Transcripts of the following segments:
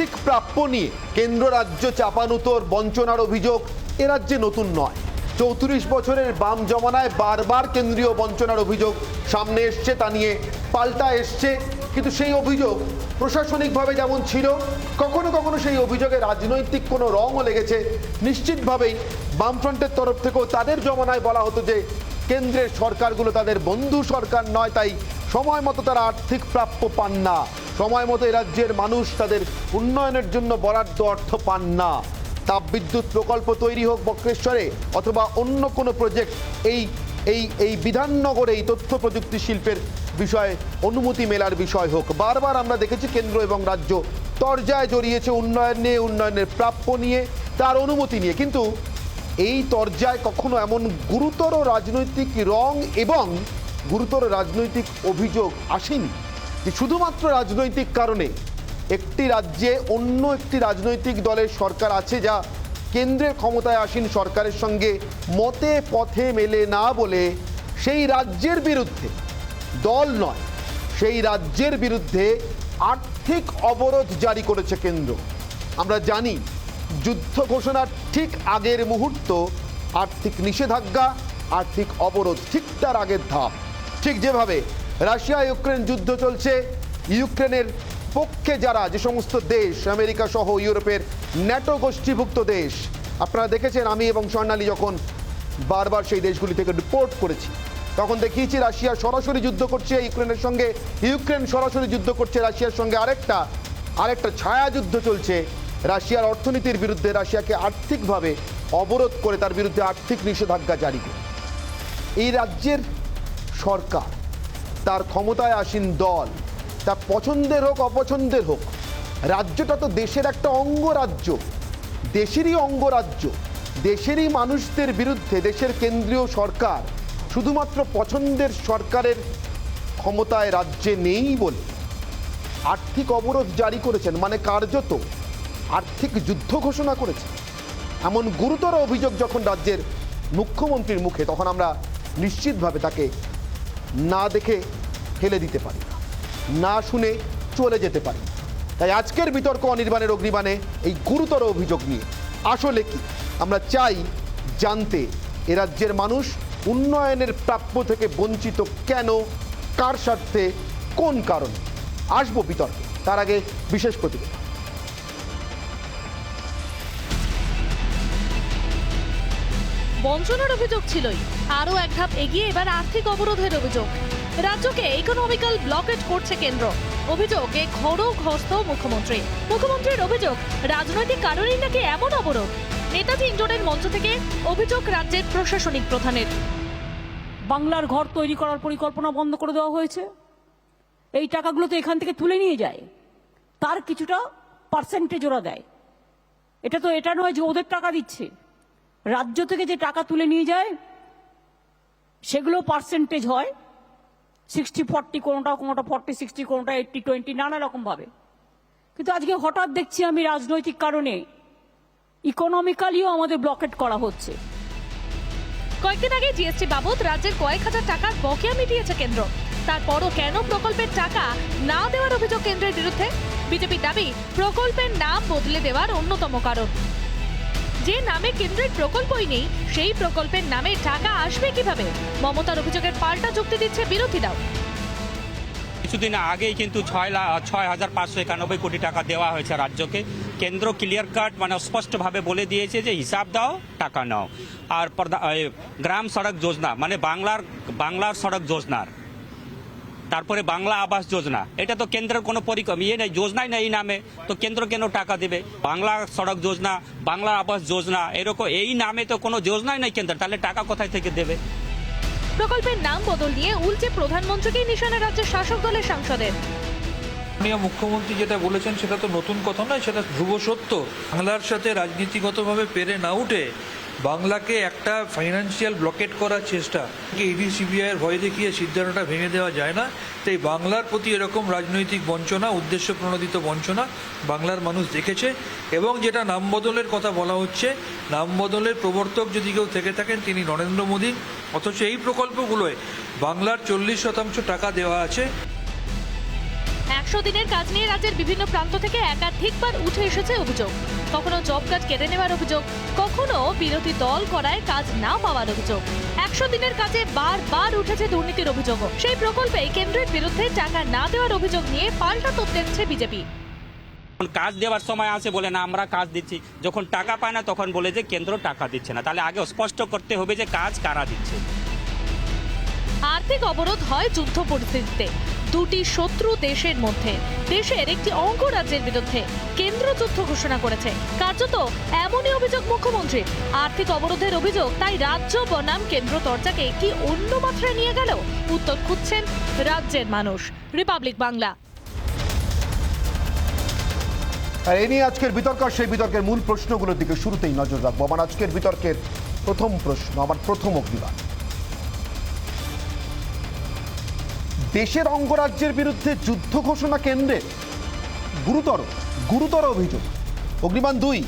আর্থিক প্রাপ্য নিয়ে কেন্দ্র রাজ্য চাপানুতোর বঞ্চনার অভিযোগ এ রাজ্যে নতুন নয়। 34 বছরের বাম জমানায় বারবার কেন্দ্রীয় বঞ্চনার অভিযোগ সামনে এসছে, তা নিয়ে পাল্টা এসছে। কিন্তু সেই অভিযোগ প্রশাসনিকভাবে যেমন ছিল, কখনো কখনো সেই অভিযোগে রাজনৈতিক কোনো রঙও লেগেছে। নিশ্চিতভাবেই বামফ্রন্টের তরফ থেকেও তাদের জমানায় বলা হতো যে কেন্দ্রের সরকারগুলো তাদের বন্ধু সরকার নয়, তাই সময় মতো তারা আর্থিক প্রাপ্য পান না, সময় মতো এই রাজ্যের মানুষ তাদের উন্নয়নের জন্য বরাদ্দ অর্থ পান না। তাপবিদ্যুৎ প্রকল্প তৈরি হোক বক্রেশ্বরে অথবা অন্য কোনো প্রজেক্ট, এই বিধাননগরে এই তথ্য প্রযুক্তি শিল্পের বিষয়ে অনুমতি মেলার বিষয় হোক, বারবার আমরা দেখেছি কেন্দ্র এবং রাজ্য তরজায় জড়িয়েছে উন্নয়ন নিয়ে, উন্নয়নের প্রাপ্য নিয়ে, তার অনুমতি নিয়ে। কিন্তু এই তরজায় কখনো এমন গুরুতর রাজনৈতিক রং এবং গুরুতর রাজনৈতিক অভিযোগ আসেনি যে শুধুমাত্র রাজনৈতিক কারণে একটি রাজ্যে অন্য একটি রাজনৈতিক দলের সরকার আছে যা কেন্দ্রের ক্ষমতায় আসীন সরকারের সঙ্গে মতে পথে মেলে না বলে সেই রাজ্যের বিরুদ্ধে, দল নয় সেই রাজ্যের বিরুদ্ধে আর্থিক অবরোধ জারি করেছে কেন্দ্র। আমরা জানি যুদ্ধ ঘোষণার ঠিক আগের মুহূর্ত আর্থিক নিষেধাজ্ঞা, আর্থিক অবরোধ ঠিক তার আগের ধাপ। ঠিক যেভাবে রাশিয়া ইউক্রেন যুদ্ধ চলছে, ইউক্রেনের পক্ষে যারা যে সমস্ত দেশ, আমেরিকা সহ ইউরোপের ন্যাটো গোষ্ঠীভুক্ত দেশ, আপনারা দেখেছেন আমি এবং স্বর্ণালী যখন বারবার সেই দেশগুলি থেকে রিপোর্ট করেছি, তখন দেখিয়েছি রাশিয়া সরাসরি যুদ্ধ করছে ইউক্রেনের সঙ্গে, ইউক্রেন সরাসরি যুদ্ধ করছে রাশিয়ার সঙ্গে। আরেকটা ছায়া যুদ্ধ চলছে রাশিয়ার অর্থনীতির বিরুদ্ধে, রাশিয়াকে আর্থিকভাবে অবরোধ করে তার বিরুদ্ধে আর্থিক নিষেধাজ্ঞা জারি করে। এই রাজ্যের সরকার, তার ক্ষমতায় আসীন দল, তা পছন্দের হোক অপছন্দের হোক, রাজ্যটা তো দেশের একটা অঙ্গরাজ্য, দেশেরই অঙ্গরাজ্য, দেশেরই মানুষদের বিরুদ্ধে দেশের কেন্দ্রীয় সরকার শুধুমাত্র পছন্দের সরকারের ক্ষমতায় রাজ্যে নেই বলে আর্থিক অবরোধ জারি করেছেন, মানে কার্যত আর্থিক যুদ্ধ ঘোষণা করেছে। এমন গুরুতর অভিযোগ যখন রাজ্যের মুখ্যমন্ত্রীর মুখে, তখন আমরা নিশ্চিতভাবে তাকে না দেখে ফেলে দিতে পারি না, না শুনে চলে যেতে পারি। তাই আজকের বিতর্ক অনির্বাণের অগ্নিবাণে এই গুরুতর অভিযোগ নিয়ে আসলে কি আমরা চাই জানতে, এ রাজ্যের মানুষ উন্নয়নের প্রাপ্য থেকে বঞ্চিত কেন, কার স্বার্থে, কোন কারণে। আসবো বিতর্কে, তার আগে বিশেষ প্রতিবেদন। বঞ্চনার অভিযোগ ছিলই, আরও এক ধাপ এগিয়ে এবার আর্থিক অবরোধের অভিযোগ। রাজ্যকে ইকোনমিক্যাল ব্লকেট করছে কেন্দ্র, অভিযোগে খড়গহস্ত মুখ্যমন্ত্রী। মুখ্যমন্ত্রীর অভিযোগ রাজনৈতিক কারণেই নাকি এমন অবরোধ। নেতাজি ইন্ডোরের মঞ্চ থেকে অভিযোগ রাজ্যের প্রশাসনিক প্রধানের। বাংলার ঘর তৈরি করার পরিকল্পনা বন্ধ করে দেওয়া হয়েছে। এই টাকাগুলো তো এখান থেকে তুলে নিয়ে যায়, তার কিছুটা পার্সেন্টেজ ওরা দেয়। এটা নয় যে ওদের টাকা দিচ্ছে, রাজ্য থেকে যে টাকা তুলে নিয়ে যায় সেগুলো পার্সেন্টেজ হয় 60-40, কোনোটা 40-60, কোনোটা 80-20, নানা রকম ভাবে। কিন্তু আজকে হঠাৎ দেখছি আমি রাজনৈতিক কারণে ইকোনমিক্যালিও আমাদের ব্লকেট করা হচ্ছে। কয়েকদিন আগে জিএসটি বাবদ রাজ্যের কয়েক হাজার টাকার বকেয়া মিটিয়েছে কেন্দ্র। তারপরও কেন প্রকল্পের টাকা না দেওয়ার অভিযোগ কেন্দ্রের বিরুদ্ধে? বিজেপির দাবি প্রকল্পের নাম বদলে দেওয়ার অন্যতম কারণ। যে নামে কেন্দ্রের প্রকল্পই নেই, সেই প্রকল্পের নামে টাকা আসবে কিভাবে? মমতার অভিযোগের পাল্টা যুক্তি দিচ্ছে বিরোধীরাও। কিছুদিন আগেই কিন্তু 6,591 কোটি টাকা দেওয়া হয়েছে রাজ্যকে। কেন্দ্র ক্লিয়ার কাট মানে স্পষ্টভাবে বলে দিয়েছে যে হিসাব দাও, টাকা নাও। আর গ্রাম সড়ক যোজনা মানে বাংলার সড়ক যোজনার, তারপরে বাংলা আবাস যোজনা, এটা তো কেন্দ্রের কোনো নেই, যোজনাই নেই এই নামে, তো কেন্দ্র কেন টাকা দেবে? বাংলা সড়ক যোজনা, বাংলা আবাস যোজনা, এরকম এই নামে তো কোনো যোজনাই নেই কেন্দ্র, তাহলে টাকা কোথায় থেকে দেবে? প্রকল্পের নাম বদল নিয়ে উল্টে প্রধানমন্ত্রীকেই নিশানা রাজ্যের শাসক দলের সাংসদের। মুখ্যমন্ত্রী যেটা বলেছেন সেটা তো নতুন কথা নয়, সেটা ধ্রুব সত্য। বাংলার সাথে রাজনীতিগতভাবে পেরে না উঠে বাংলাকে একটা ফাইন্যান্সিয়াল ব্লকেট করার চেষ্টা, ইডি সিবিআইয়ের ভয় দেখিয়ে সিদ্ধান্তটা ভেঙে দেওয়া যায় না। তাই বাংলার প্রতি এরকম রাজনৈতিক বঞ্চনা, উদ্দেশ্য প্রণোদিত বঞ্চনা বাংলার মানুষ দেখেছে। এবং যেটা নাম বদলের কথা বলা হচ্ছে, নাম বদলের প্রবর্তক যদি কেউ থেকে থাকেন তিনি নরেন্দ্র মোদী। অথচ এই প্রকল্পগুলোয় বাংলার 40% টাকা দেওয়া আছে। 100 দিনের কাজ নিয়ে রাজ্যের বিভিন্ন প্রান্ত থেকে একাধিকবার উঠে এসেছে অভিযোগ। কখনো জব কার্ড কেড়ে নেওয়ার অভিযোগ, কখনো বিরোধী দল করায় কাজ না পাওয়ার অভিযোগ। 100 দিনের কাজে বারবার উঠেছে দুর্নীতির অভিযোগও। সেই প্রকল্পে কেন্দ্রের বিরুদ্ধে টাকা না দেওয়ার অভিযোগ নিয়ে পাল্টা তোপ দিচ্ছে বিজেপি। কাজ দেওয়ার সময় আছে বলে না আমরা কাজ দিচ্ছি, যখন টাকা পায় না তখন বলে যে কেন্দ্র টাকা দিচ্ছে না। তাহলে আগে স্পষ্ট করতে হবে যে কাজ কারা দিচ্ছে। আর্থিক অবরোধ হয় যুদ্ধ পরিস্থিতিতে, দুটি শত্রু দেশের মধ্যে। দেশের একটি অঙ্গরাজ্যের বিরুদ্ধে কেন্দ্র যুদ্ধ ঘোষণা করেছে। কার্যত এমনই অভিযোগ মুখ্যমন্ত্রীর। আর্থিক অবরোধের অভিযোগ, তাই রাজ্য বনাম কেন্দ্র চর্চাকে কি অন্য মাত্রায় নিয়ে গেল? উত্তর খুঁজছেন রাজ্যের মানুষ। রিপাবলিক বাংলা। আর এই নিয়ে আজকের বিতর্ক, সেই বিতর্কের মূল প্রশ্নগুলোর দিকে শুরুতেই নজর রাখবো। আমার আজকের বিতর্কের প্রথম প্রশ্ন, আমার প্রথম অগ্নিবাণ। দেশের অঙ্গরাজ্যের বিরুদ্ধে যুদ্ধ ঘোষণা কেন্দ্রের, গুরুতর অভিযোগ। অগ্নিবাণ 2,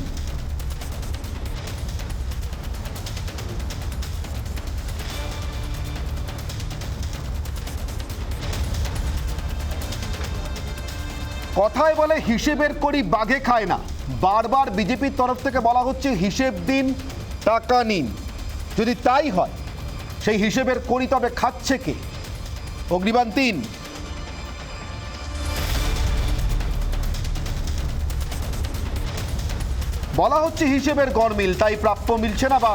কথায় বলে হিসেবের করি বাঘে খায় না। বারবার বিজেপির তরফ থেকে বলা হচ্ছে হিসেব দিন, টাকা নিন। যদি তাই হয়, সেই হিসেবের করি তবে খাচ্ছে কে? অগ্নিবাণ 3, বলা হচ্ছে হিসেবের গরমিল, তাই প্রাপ্য মিলছে না বা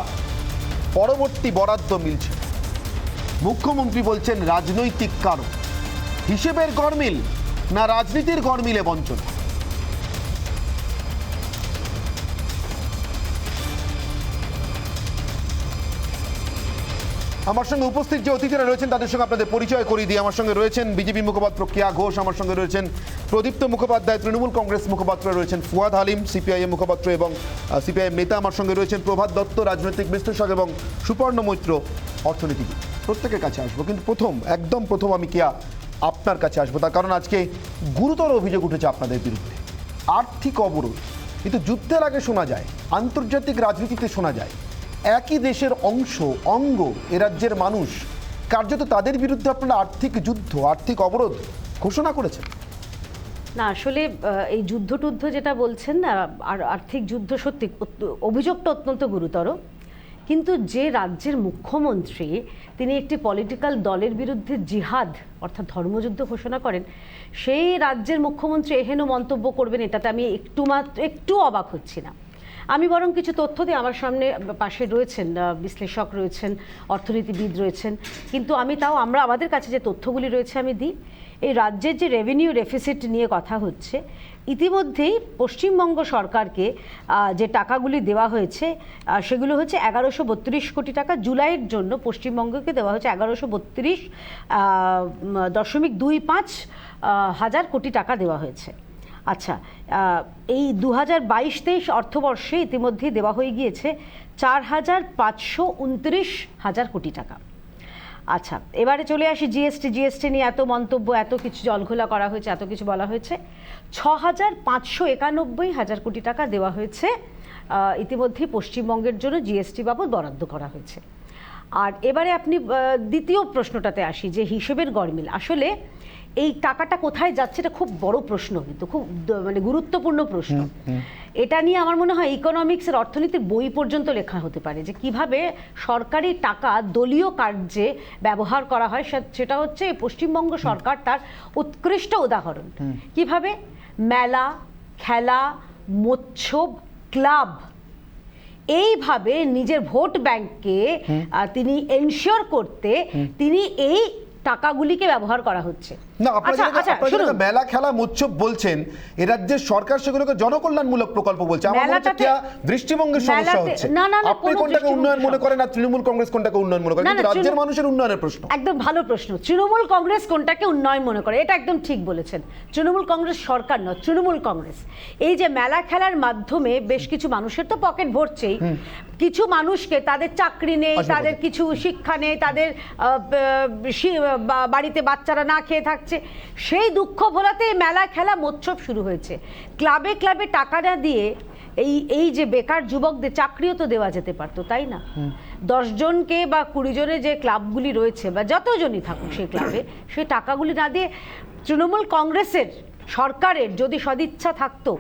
পরবর্তী বরাদ্দ মিলছে না। মুখ্যমন্ত্রী বলছেন রাজনৈতিক কারণ। হিসেবের গরমিল না রাজনীতির গরমিলে বঞ্চনা? আমার সঙ্গে উপস্থিত যে অতিথিরা রয়েছেন তাদের সঙ্গে আপনাদের পরিচয় করিয়ে দিই। আমার সঙ্গে রয়েছেন বিজেপি মুখপাত্র কেয়া ঘোষ, আমার সঙ্গে রয়েছেন প্রদীপ্ত মুখোপাধ্যায়, তৃণমূল কংগ্রেস মুখপাত্র রয়েছেন ফুয়াদ হালিম, সিপিআইএম মুখপাত্র এবং সিপিআইএম নেতা। আমার সঙ্গে রয়েছেন প্রভাত দত্ত, রাজনৈতিক বিশ্লেষক, এবং সুপর্ণ মৈত্র, অর্থনীতিবিদ। প্রত্যেকের কাছে আসবো, কিন্তু একদম প্রথম আমি কেয়া আপনার কাছে আসবো, তার কারণ আজকে গুরুতর অভিযোগ উঠেছে আপনাদের বিরুদ্ধে। আর্থিক অবরোধ, কিন্তু যুদ্ধের আগে শোনা যায়, আন্তর্জাতিক রাজনীতিতে শোনা যায়, একই দেশের অঙ্গ এ রাজ্যের মানুষ, কার্যত তাদের বিরুদ্ধে আপনারা আর্থিক যুদ্ধ, আর্থিক অবরোধ ঘোষণা করেছেন। না, আসলে এই যুদ্ধ যেটা বলছেন না, আর আর্থিক যুদ্ধ, সত্যি অভিযোগটা অত্যন্ত গুরুতর। কিন্তু যে রাজ্যের মুখ্যমন্ত্রী তিনি একটি পলিটিক্যাল দলের বিরুদ্ধে জিহাদ অর্থাৎ ধর্মযুদ্ধ ঘোষণা করেন, সেই রাজ্যের মুখ্যমন্ত্রী এহেন মন্তব্য করবেন, এটাতে আমি একটু অবাক হচ্ছি না। আমি বরং কিছু তথ্য দিয়ে, আমার সামনে পাশে রয়েছেন বিশ্লেষক রয়েছেন, অর্থনীতিবিদ রয়েছেন, কিন্তু আমাদের কাছে যে তথ্যগুলি রয়েছে আমি দিই। এই রাজ্যের যে রেভিনিউ ডেফিসিট নিয়ে কথা হচ্ছে, ইতিমধ্যেই পশ্চিমবঙ্গ সরকারকে যে টাকাগুলি দেওয়া হয়েছে সেগুলো হচ্ছে 1132 কোটি টাকা। জুলাইয়ের জন্য পশ্চিমবঙ্গকে দেওয়া হচ্ছে 1132.25 হাজার কোটি টাকা দেওয়া হয়েছে। আচ্ছা, এই 2022-23 অর্থবর্ষে ইতিমধ্যেই দেওয়া হয়ে গিয়েছে 4,529 কোটি টাকা। আচ্ছা, এবারে চলে আসি জিএসটি নিয়ে এত মন্তব্য, এত কিছু জলঘোলা করা হয়েছে, এত কিছু বলা হয়েছে। 6,591 কোটি টাকা দেওয়া হয়েছে ইতিমধ্যেই পশ্চিমবঙ্গের জন্য জিএসটি বাবদ বরাদ্দ করা হয়েছে। আর এবারে আপনি দ্বিতীয় প্রশ্নটাতে আসি, যে হিসেবের গরমিল, আসলে এই টাকাটা কোথায় যাচ্ছে এটা খুব বড় প্রশ্ন, কিন্তু খুব গুরুত্বপূর্ণ প্রশ্ন। এটা নিয়ে আমার মনে হয় ইকোনমিক্সের, অর্থনীতির বই পর্যন্ত লেখা হতে পারে, যে কিভাবে সরকারি টাকা দলীয় কার্যে ব্যবহার করা হয়। সেটা হচ্ছে পশ্চিমবঙ্গ সরকার তার উৎকৃষ্ট উদাহরণ। কিভাবে মেলা, খেলা, মৎস্য ক্লাব এইভাবে নিজের ভোট ব্যাংককে তিনি এনশিওর করতে তিনি এই টাকাগুলিকে ব্যবহার করা হচ্ছে। না, আপনারা মেলা, খেলা, মৎস্য বলছেন, এ রাজ্যের সরকার সেগুলোকে জনকল্যাণমূলক প্রকল্প বলছে। আমার মনে হচ্ছে দৃষ্টিভঙ্গির সমস্যা হচ্ছে। আপনি কোনটাকে উন্নয়ন মনে করেন আর তৃণমূল কংগ্রেস কোনটাকে উন্নয়ন মনে করে? কিন্তু রাজ্যের মানুষের উন্নয়নের প্রশ্ন। একদম ভালো প্রশ্ন। তৃণমূল কংগ্রেস কোনটাকে উন্নয়ন মনে করে, এটা একদম ঠিক বলেছেন। তৃণমূল কংগ্রেস সরকার নয়, তৃণমূল কংগ্রেস এই যে মেলা খেলার মাধ্যমে বেশ কিছু মানুষের তো পকেট ভরছেই, কিছু মানুষকে তাদের চাকরি নেই, তাদের কিছু শিক্ষা নেই, তাদের বাড়িতে বাচ্চারা না খেয়ে থাকছে, সেই দুঃখ ভোলাতে মেলা, খেলা, মৎস্য শুরু হয়েছে। ক্লাবে ক্লাবে টাকা না দিয়ে এই যে বেকার যুবকদের চাকরিও তো দেওয়া যেতে পারতো, তাই না? 10 জনকে বা 20 জনের যে ক্লাবগুলি রয়েছে বা যতজনই থাকুক সেই ক্লাবে, সেই টাকাগুলি না দিয়ে তৃণমূল কংগ্রেসের সরকারের যদি সদিচ্ছা থাকতো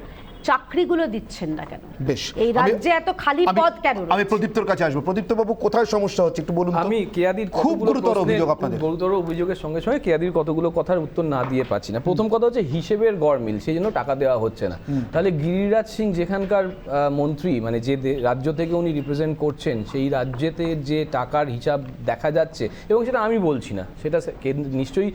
চাকরিগুলো দিচ্ছেন না কেন? বেশ, এই রাজ্যে এত খালি পদ কেন? আমি প্রদীপ্তর কাছে আসবো। প্রদীপ্ত বাবু, কোথায় সমস্যা হচ্ছে একটু বলুন তো। আমি কেয়াদির খুব কতগুলো গুরুতর প্রশ্নের- অভিযোগ আপনাদের। গুরুতর অভিযোগের সঙ্গে সঙ্গে কেয়াদির কতগুলো কথার উত্তর না দিয়ে পাচ্ছি না। প্রথম কথা হচ্ছে হিসেবের গড়মিল, সেই জন্য টাকা দেওয়া হচ্ছে না। তাহলে গিরিরাজ সিং যেখানকার মন্ত্রী, মানে যে রাজ্য থেকে উনি রিপ্রেজেন্ট করছেন, সেই রাজ্যেতে যে টাকার হিসাব দেখা যাচ্ছে, এবং সেটা আমি বলছি না, সেটা নিশ্চয়ই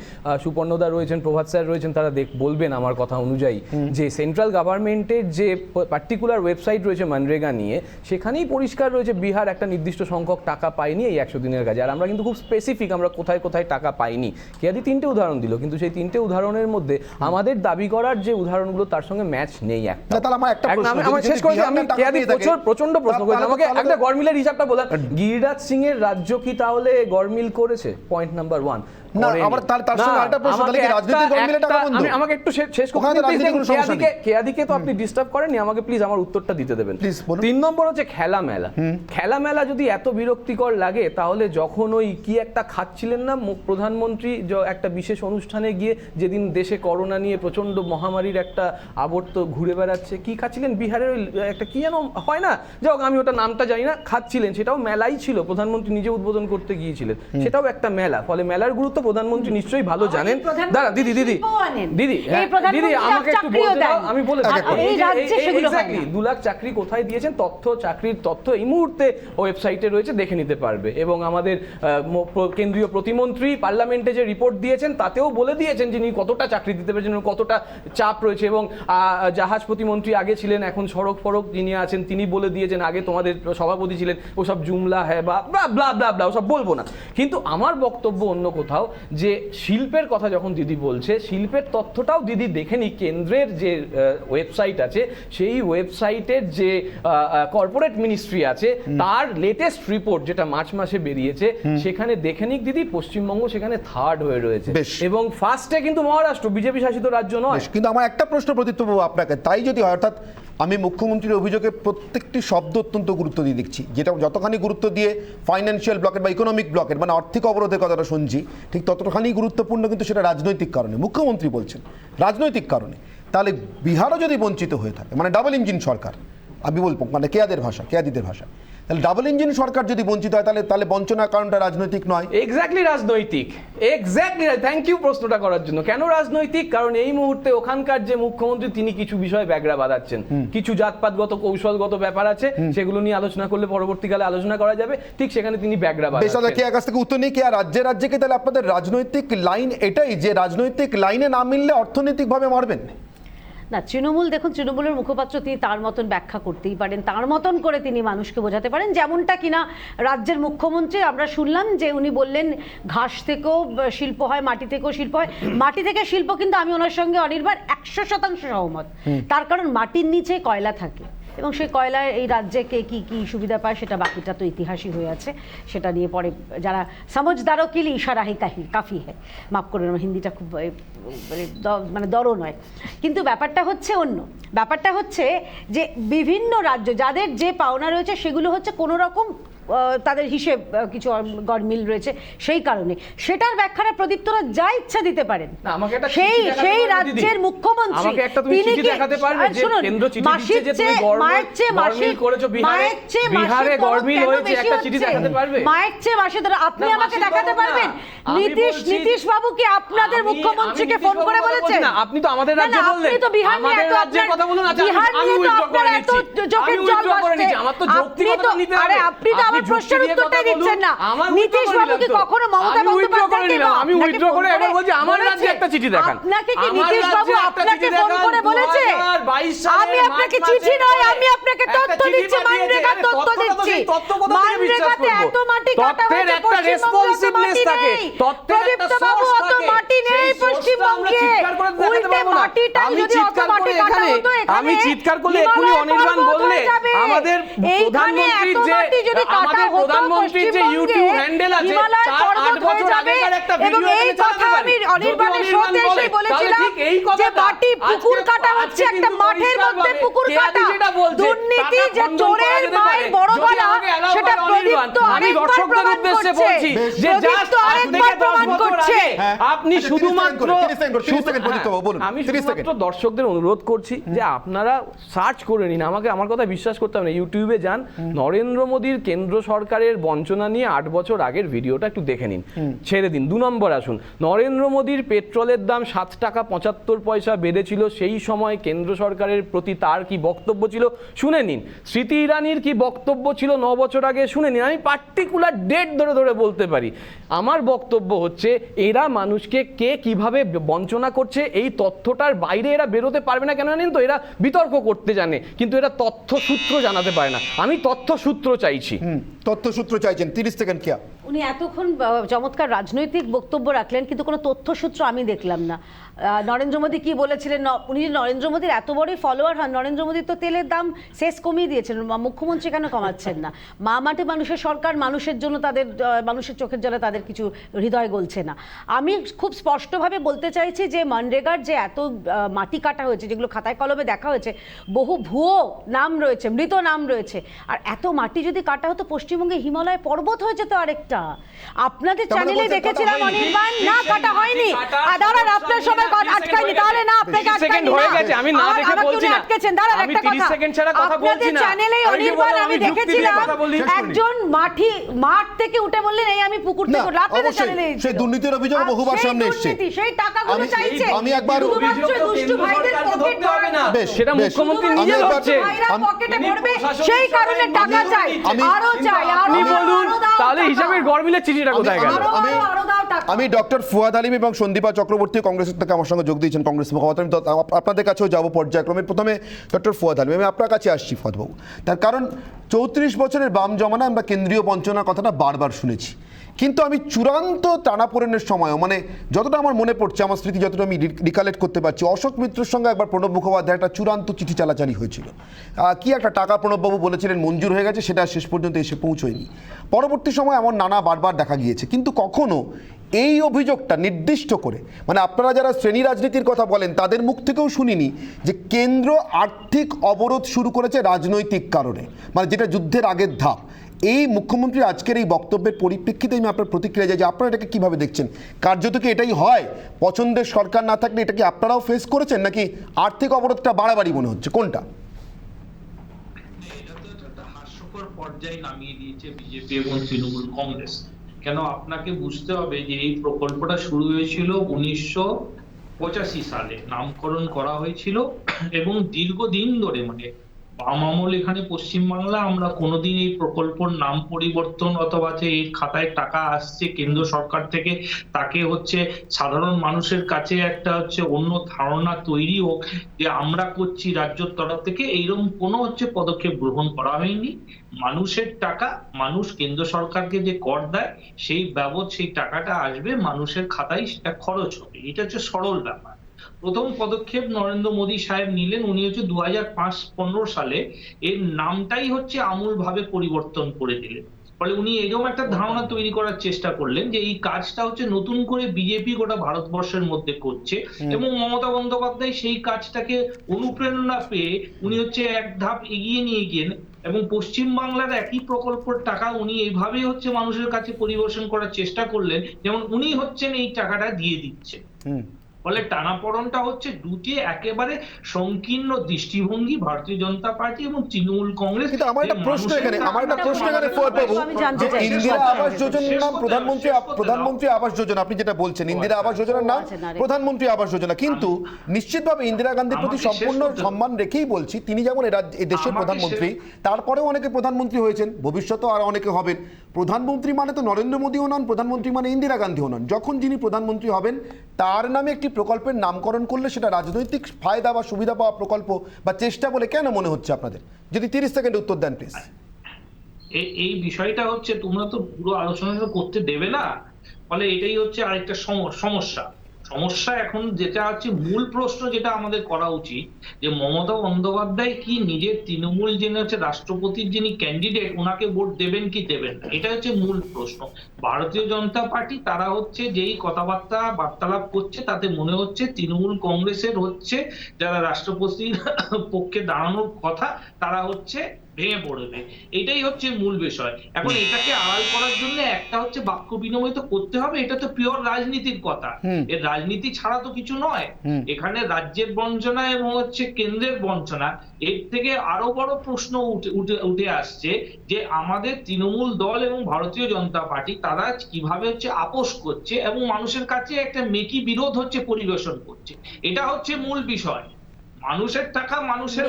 সুপর্ণদা রয়েছেন, প্রভাত স্যার রয়েছেন, তারা বলবেন আমার কথা অনুযায়ী, যে সেন্ট্রাল গভর্নমেন্টের যে পার্টিকুলার ওয়েবসাইট রয়েছে মনরেগা নিয়ে, সেখানেই পরিষ্কার রয়েছে বিহার একটা নির্দিষ্ট সংখ্যক টাকা পায়নি এই 100 দিনের কাজে। আর আমরা কিন্তু খুব স্পেসিফিক, আমরা কোথায় কোথায় টাকা পাইনি। কেয়াদি 3টে উদাহরণ দিল, কিন্তু সেই 3টে উদাহরণের মধ্যে আমাদের দাবি করার যে উদাহরণগুলো তার সঙ্গে ম্যাচ নেই। না, তাহলে আমার একটা প্রশ্ন, আমি যদি শেষ করে বিহার আমি টাকা কেয়াদি পেয়ে থাকে, প্রচন্ড প্রশ্ন করেছি তাহলে- আমাকে। তাহলে- একটা গড়মিলের হিসাবটা বললাম, গিরিরাজ সিং এর রাজ্য কি তাহলে গড়মিল করেছে? Point number 1। না, আবার তার সঙ্গে আরেকটা প্রশ্ন, তাহলে কি রাজনীতির গড়মিলে টাকা বন্ধ? আমাকে একটু শেষ করতে ওখানে তো রাজনীতির কোনো সমস্যা নেই। কেয়াদিকে তো আপনি ডিস্টার্ব করেননি, আমাকে প্লিজ আমার উত্তরটা দিতে দেবেন। Please, বলুন। 3 নম্বর হচ্ছে খেলা মেলা। খেলা মেলা যদি এত বিরক্তিকর লাগে, তাহলে যখন ওই কি একটা খাচ্ছিলেন না প্রধানমন্ত্রী একটা বিশেষ অনুষ্ঠানে গিয়ে, যেদিন দেশে করোনা নিয়ে প্রচন্ড মহামারীর একটা আবর্ত ঘুরে বেড়াচ্ছে, কি খাচ্ছিলেন বিহারের ওই একটা কি যেন হয় না, যাক আমি ওটা নামটা জানি না, খাচ্ছিলেন, সেটাও মেলাই ছিল, প্রধানমন্ত্রী নিজে উদ্বোধন করতে গিয়েছিলেন, সেটাও একটা মেলা। ফলে মেলার গুরুত্ব প্রধানমন্ত্রী নিশ্চয়ই ভালো জানেন। দাঁড়া দিদি আমাকে একটু বলতে দাও, আমি বলে এই রাজ্যে সেগুলো হয় না। 2 লাখ চাকরি কোথায় দিয়েছেন, চাকরির তথ্য এই মুহূর্তে ওয়েবসাইটে রয়েছে, দেখে নিতে পারবে। এবং আমাদের কেন্দ্রীয় প্রতিমন্ত্রী পার্লামেন্টে যে রিপোর্ট দিয়েছেন, তাতেও বলে দিয়েছেন যিনি কতটা চাকরি দিতে পেরেছেন, কতটা চাপ রয়েছে। এবং জাহাজ প্রতিমন্ত্রী আগে ছিলেন, এখন সড়ক ফড়ক যিনি আছেন তিনি বলে দিয়েছেন, আগে তোমাদের সভাপতি ছিলেন, ওসব জুমলা হ্যাঁ বা ব্লা ব্লা ব্লা ওসব বলবো না। কিন্তু আমার বক্তব্য অন্য কোথাও, যে শিল্পের কথা যখন দিদি বলছে, শিল্পের তথ্যটাও দিদি দেখেনি। কেন্দ্রের যে ওয়েবসাইট আছে, সেই ওয়েবসাইটের যে কর্পোরেট মিনিস্ট্রি আছে, তার লেটেস্ট রিপোর্ট যেটা মার্চ মাসে বেরিয়েছে, সেখানে দেখে নিক দিদি, পশ্চিমবঙ্গ সেখানে 3rd হয়ে রয়েছে, এবং ফার্স্টে কিন্তু মহারাষ্ট্র, বিজেপি শাসিত রাজ্য নয়। কিন্তু আমার একটা প্রশ্ন প্রদীপ্ত বাবু আপনাকে, তাই যদি হয়, অর্থাৎ আমি মুখ্যমন্ত্রীর অভিযোগে প্রত্যেকটি শব্দ অত্যন্ত গুরুত্ব দিয়ে দেখছি, যেটা যতখানি গুরুত্ব দিয়ে ফাইন্যান্সিয়াল ব্লকের বা ইকোনমিক ব্লকের মানে আর্থিক অবরোধের কথাটা শুনছি, ঠিক ততখানি গুরুত্বপূর্ণ কিন্তু সেটা রাজনৈতিক কারণে। মুখ্যমন্ত্রী বলছেন রাজনৈতিক কারণে, তাহলে বিহারও যদি বঞ্চিত হয়ে থাকে, মানে ডাবল ইঞ্জিন সরকার, আমি বলবো মানে কেয়াদিদের ভাষা, তাহলে ডাবল ইঞ্জিন সরকার যদি বঞ্চিত হয়, তাহলে বঞ্চনার কারণটা রাজনৈতিক নয়? এক্স্যাক্টলি রাজনৈতিক, এক্স্যাক্টলি। থ্যাংক ইউ প্রশ্নটা করার জন্য। কেন রাজনৈতিক? কারণ এই মুহূর্তে ওখানকার যে মুখ্যমন্ত্রী, তিনি কিছু বিষয়ে ব্যাগরা বাঁধাচ্ছেন, কিছু জাতপাতগত কৌশলগত ব্যাপার আছে, সেগুলো নিয়ে আলোচনা করলে পরবর্তীকালে আলোচনা করা যাবে, ঠিক সেখানে তিনি ব্যাগরা বাঁধাচ্ছেন। বেশ, কেয়ার কাছ থেকে উত্তর নেই। কেয়া, রাজ্যে কি তাহলে আপনাদের রাজনৈতিক লাইন এটাই, যে রাজনৈতিক লাইনে না মিললে অর্থনৈতিকভাবে মারবেন? না, তৃণমূল, দেখুন, তৃণমূলের মুখপাত্র, তিনি তার মতন ব্যাখ্যা করতেই পারেন, তার মতন করে তিনি মানুষকে বোঝাতে পারেন, যেমনটা কিনা রাজ্যের মুখ্যমন্ত্রী আমরা শুনলাম যে উনি বললেন ঘাস থেকেও শিল্প হয়, মাটি থেকেও শিল্প হয়। মাটি থেকে শিল্প, কিন্তু আমি ওনার সঙ্গে অনির্বাণ 100% সহমত। তার কারণ মাটির নিচে কয়লা থাকে, এবং সেই কয়লায় এই রাজ্যে কে কী কী সুবিধা পায়, সেটা বাকিটা তো ইতিহাসই হয়ে আছে। সেটা নিয়ে পরে যারা সমঝদারও কে লিয়ে ইশারা হি কাফি হ্যায়, মাফ করে নেব, হিন্দিটা খুব মানে দরও নয়। কিন্তু ব্যাপারটা হচ্ছে অন্য, ব্যাপারটা হচ্ছে যে বিভিন্ন রাজ্য যাদের যে পাওনা রয়েছে, সেগুলো হচ্ছে কোনো রকম তাদের হিসেব কিছু গড়মিল রয়েছে, সেই কারণে সেটার ব্যাখ্যাটা প্রদীপ্তরা যা ইচ্ছা দিতে পারেন। সেই রাজ্যের মুখ্যমন্ত্রী তিনি কি মাসির চেয়ে মাসে ধরো আপনি আমাকে দেখাতে পারবেন? নীতিশ বাবু কি আপনাদের মুখ্যমন্ত্রীকে ফোন করে বলেছেন? আপনি তো আমাদের রাজ্যে বললেন, আপনি তো বিহার নিয়ে এত বিহার নিয়ে তো আপনার এত চোখের জল ভাসছে। আরে আপনি তো আমার প্রশ্নের উত্তরটাই দিচ্ছেন না। নীতিশ বাবু কি কখনো মমতা বন্দ্যোপাধ্যায়কে আমি উইথড্র করে এবার বলছি আমার রাজ্যে একটা চিঠি দেখান। আপনাকে কি নীতিশ বাবু আপনাকে ফোন করে বলেছে? আমি আপনাকে চিঠি নয়, আমি আপনাকে তথ্য দিচ্ছি, মানরেগার তথ্য দিচ্ছি। মানরেগাতে এত মাটি কাটা হয়েছে, একটা রেসপন্সিবনেস থাকে, প্রদীপ্ত বাবু অত মাটি নেই পশ্চিমবঙ্গে। উল্টে মাটিটা যদি অত মাটি কাটা হতো, আমি চিৎকার করলে এখনই অনির্বাণ বললে আমাদের প্রধানমন্ত্রীর যে ইউটিউব হ্যান্ডেল আছে, তার 8 বছর আগেকার একটা ভিডিও এখানে চালাতে পারে। অনির্বাণের শোতে এসে বলেছিলাম যে মাটি পুকুর কাটা হচ্ছে, একটা মাঠের মধ্যে পুকুর কাটা, দুর্নীতি রাজনীতি যে খণ্ডন করা চোরের যেতে মায়ের পারে। বড় যদি গলা, আমাকে allow সেটা করে প্রদীপ তো আমি আরেকবার দর্শকদের প্রমাণ উদ্দেশ্যে করছে। বলছি যে প্রদীপ just তো আজ আরেকবার থেকে 10 প্রমাণ বছর করছে। আগে হ্যাঁ, আপনি আচ্ছা, 30 শুধুমাত্র সেকেন্ড প্রদীপ্ত বাবু বলুন, আমি 30 শুধুমাত্র সেকেন্ড। দর্শকদের অনুরোধ করছি যে আপনারা সার্চ করে নিন, আমাকে আমার কথা বিশ্বাস করতে হবে না, ইউটিউবে যান, নরেন্দ্র মোদীর কেন্দ্র সরকারের বঞ্চনা নিয়ে 8 বছর আগের ভিডিওটা একটু দেখে নিন, ছেড়ে দিন। 2 নম্বর আসুন, নরেন্দ্র মোদীর পেট্রোলের দাম 7 টাকা 75 পয়সা বেড়েছিল, সেই সময় কেন্দ্র সরকারের প্রতি তার কি বক্তব্য ছিল শুনে নিন। স্মৃতি ইরানির কি বক্তব্য ছিল 9 বছর আগে শুনে নিন। আমি পার্টিকুলার ডেট ধরে ধরে বলতে পারি। আমার বক্তব্য হচ্ছে এরা মানুষকে কে কিভাবে বঞ্চনা করছে এই তথ্যটার বাইরে এরা বেরোতে পারবে না। কেন জানেন তো? এরা বিতর্ক করতে জানে, কিন্তু এরা তথ্যসূত্র জানাতে পারে না। আমি তথ্যসূত্র চাইছি। তথ্যসূত্র চাইছেন, 30 সেকেন্ড কিয়া। উনি এতক্ষণ চমৎকার রাজনৈতিক বক্তব্য রাখলেন, কিন্তু কোনো তথ্যসূত্র আমি দেখলাম না। নরেন্দ্র মোদী কি বলেছিলেন? উনি যদি নরেন্দ্র মোদীর এত বড়ই ফলোয়ার হন, নরেন্দ্র মোদী তো তেলের দাম শেষ কমিয়ে দিয়েছেন, মুখ্যমন্ত্রী কেন কমাচ্ছেন না? মা মাটি মানুষের সরকার, মানুষের জন্য তাদের মানুষের চোখের জলে তাদের কিছু হৃদয় গলছে না। আমি খুব স্পষ্টভাবে বলতে চাইছি যে মনরেগার যে এত মাটি কাটা হয়েছে, যেগুলো খাতায় কলমে দেখা হয়েছে, বহু ভুয়ো নাম রয়েছে, মৃত নাম রয়েছে, আর এত মাটি যদি কাটা হতো, পশ্চিমবঙ্গে হিমালয় পর্বত হয়ে যেত আরেকটা। আপনাদের চ্যানেলে দেখেছিলাম অনির্বাণ, না কাটা হয়নি। দাঁড়ান, আপনার সময় আটকায়নি, তাহলে না আপনাকে আটকায়নি হয়ে গেছে, আমি না দেখে বলছি না। আটকেছেন, দাঁড়ান আমি একটা 30 কথা, সেকেন্ড ছাড়া কথা বলছি আপনাদের না। চ্যানেলে আমি যে অনির্বাণ বললাম, আমি আমি যুক্তি দিয়ে দেখেছিলাম কথা বলি। একজন মাঠ থেকে উঠে বললেন এই আমি পুকুর থেকে উঠলাম। আপনাদের চ্যানেলে সেই দুর্নীতির অভিযোগ বহুবার সামনে এসেছে। সেই টাকাগুলো চাইছে আমি একবার শুধুমাত্র দুষ্টু ভাইদের পকেট হবে না, বেশ, সেটা বেশ। মুখ্যমন্ত্রী আমি নিজে একবার- ধরছে। পকেটে ভরবে, সেই কারণে টাকা চাই, আরো চাই, আপনি আরো বলুন, দাও তাহলে টাকা। হিসাবের গড়মিলের চিঠিটা কোথায় গেল? আরো দাও টাকা। আমি ডক্টর ফুয়াদ আলিম এবং সন্দীপা চক্রবর্তী কংগ্রেসের থেকে আমার সঙ্গে যোগ দিয়েছেন, কংগ্রেস মুখপাত্র। আমি আপনাদের কাছেও যাবো পর্যায়ক্রমে। প্রথমে ডক্টর ফুয়াদ আলিম, আমি আপনার কাছে আসছি ফুয়াদবাবু। তার কারণ 34 বছরের বাম জমানায় আমরা কেন্দ্রীয় বঞ্চনার কথাটা বারবার শুনেছি, কিন্তু আমি চূড়ান্ত টানাপোড়েনের সময়ও, মানে যতটা আমার মনে পড়ছে, আমার স্মৃতি যতটা আমি রিকালেক্ট করতে পারছি, অশোক মিত্রের সঙ্গে একবার প্রণব মুখোপাধ্যায় একটা চূড়ান্ত চিঠি চালাচালি হয়েছিল। কি একটা টাকা প্রণববাবু বলেছিলেন মঞ্জুর হয়ে গেছে, সেটা শেষ পর্যন্ত এসে পৌঁছয়নি। পরবর্তী সময় এমন নানা বারবার দেখা গিয়েছে, কিন্তু কখনো এই অভিযোগটা নির্দিষ্ট করে, মানে আপনারা যারা শ্রেণী রাজনীতির কথা বলেন তাদের মুখ থেকেও শুনিনি যে কেন্দ্র আর্থিক অবরোধ শুরু করেছে রাজনৈতিক কারণে, মানে যেটা যুদ্ধের আগের ধাপ। এই মুখ্যমন্ত্রীর আজকের এই বক্তব্যের পরিপ্রেক্ষিতে আমি আপনার প্রতিক্রিয়া যাই যে আপনারা এটাকে কীভাবে দেখছেন? কার্যত কি এটাই হয়? পছন্দের সরকার না থাকলে এটা কি আপনারাও ফেস করেছেন, নাকি আর্থিক অবরোধটা বাড়াবাড়ি মনে হচ্ছে? কোনটা? এটা তো একটা হাস্যকর পর্যায়ে নামিয়ে দিয়েছে বিজেপি এবং তৃণমূল কংগ্রেস। কেন আপনাকে বুঝতে হবে যে এই প্রকল্পটা শুরু হয়েছিল 1985 সালে, নামকরণ করা হয়েছিল এবং দীর্ঘদিন ধরে, মানে বাম আমল এখানে পশ্চিমবাংলা, আমরা কোনোদিন এই প্রকল্পর নাম পরিবর্তন অথবা যে এই খাতায় টাকা আসছে কেন্দ্র সরকার থেকে, তাকে হচ্ছে সাধারণ মানুষের কাছে একটা হচ্ছে অন্য ধারণা তৈরি হোক যে আমরা করছি রাজ্যের তরফ থেকে, এইরকম কোনো হচ্ছে পদক্ষেপ গ্রহণ করা হয়নি। মানুষের টাকা, মানুষ কেন্দ্র সরকারকে যে কর দেয় সেই বাবদ সেই টাকাটা আসবে মানুষের খাতায়, সেটা খরচ হবে। এটা হচ্ছে সরল ব্যাপার। প্রথম পদক্ষেপ নরেন্দ্র মোদী সাহেব নিলেন, উনি হচ্ছে 2005-15 সালে এর নামটাই হচ্ছে আমূল ভাবে পরিবর্তন করে দিলেন। ফলে উনি এরকম একটা ধারণা তৈরি করার চেষ্টা করলেন যে এই কাজটা হচ্ছে নতুন করে বিজেপি গোটা ভারতবর্ষের মধ্যে করছে, এবং মমতা বন্দ্যোপাধ্যায় সেই কাজটাকে অনুপ্রেরণা পেয়ে উনি হচ্ছে এক ধাপ এগিয়ে নিয়ে গেলেন এবং পশ্চিমবাংলার একই প্রকল্পের টাকা উনি এইভাবে হচ্ছে মানুষের কাছে পরিবেশন করার চেষ্টা করলেন, যেমন উনি হচ্ছেন এই টাকাটা দিয়ে দিচ্ছেন। ফলে টানাপোড়েনটা হচ্ছে দুটি একেবারে সংকীর্ণ দৃষ্টিভঙ্গি, ভারতীয় জনতা পার্টি এবং তৃণমূল কংগ্রেস। কিন্তু আমার একটা প্রশ্ন এখানে ফুয়াদবাবু, যে ইন্দিরা আবাস যোজনার নাম প্রধানমন্ত্রী আবাস যোজনা, আপনি যেটা বলছেন ইন্দিরা আবাস যোজনার নাম প্রধানমন্ত্রী আবাস যোজনা, কিন্তু নিশ্চিতভাবে ইন্দিরা গান্ধীর প্রতি সম্পূর্ণ সম্মান রেখেই বলছি, তিনি যেমন এই দেশের প্রধানমন্ত্রী, তারপরেও অনেকে প্রধানমন্ত্রী হয়েছেন, ভবিষ্যতেও আর অনেকে হবেন। প্রধানমন্ত্রী মানে তো নরেন্দ্র মোদীও নন, প্রধানমন্ত্রী মানে ইন্দিরা গান্ধীও নন। যখন যিনি প্রধানমন্ত্রী হবেন তার নামে একটি প্রকল্পের নামকরণ করলে সেটা রাজনৈতিক ফায়দা বা সুবিধা পাওয়া প্রকল্প বা চেষ্টা বলে কেন মনে হচ্ছে আপনাদের? যদি 30 সেকেন্ডে উত্তর দেন প্লিজ। এই বিষয়টা হচ্ছে তোমরা তো পুরো আলোচনাটা করতে দেবে না, ফলে এটাই হচ্ছে আরেকটা সমস্যা। সমস্যা এখন যেটা হচ্ছে মূল প্রশ্ন যেটা আমাদের করা উচিত, যে মমতা বন্দ্যোপাধ্যায় কি নিজের তৃণমূল যিনি হচ্ছে রাষ্ট্রপতির যিনি ক্যান্ডিডেট, ওনাকে ভোট দেবেন কি দেবেন না, এটা হচ্ছে মূল প্রশ্ন। ভারতীয় জনতা পার্টি তারা হচ্ছে যেই কথাবার্তা বার্তালাপ করছে তাতে মনে হচ্ছে তৃণমূল কংগ্রেসের হচ্ছে যারা রাষ্ট্রপতির পক্ষে দাঁড়ানোর কথা তারা হচ্ছে ভেঙে পড়বে, এটাই হচ্ছে মূল বিষয়। এখন এটাকে আড়াল করার জন্য একটা হচ্ছে বাক্য বিনিময় তো করতে হবে, এটা তো পিওর রাজনীতির কথা, এর রাজনীতি ছাড়া তো কিছু নয়। এখানে রাজ্যের বঞ্চনা এবং হচ্ছে কেন্দ্রের বঞ্চনা, এর থেকে আরো বড় প্রশ্ন উঠে আসছে যে আমাদের তৃণমূল দল এবং ভারতীয় জনতা পার্টি তারা কিভাবে হচ্ছে আপোষ করছে এবং মানুষের কাছে একটা মেকি বিরোধ হচ্ছে পরিবেশন করছে, এটা হচ্ছে মূল বিষয়। মানুষের টাকা মানুষের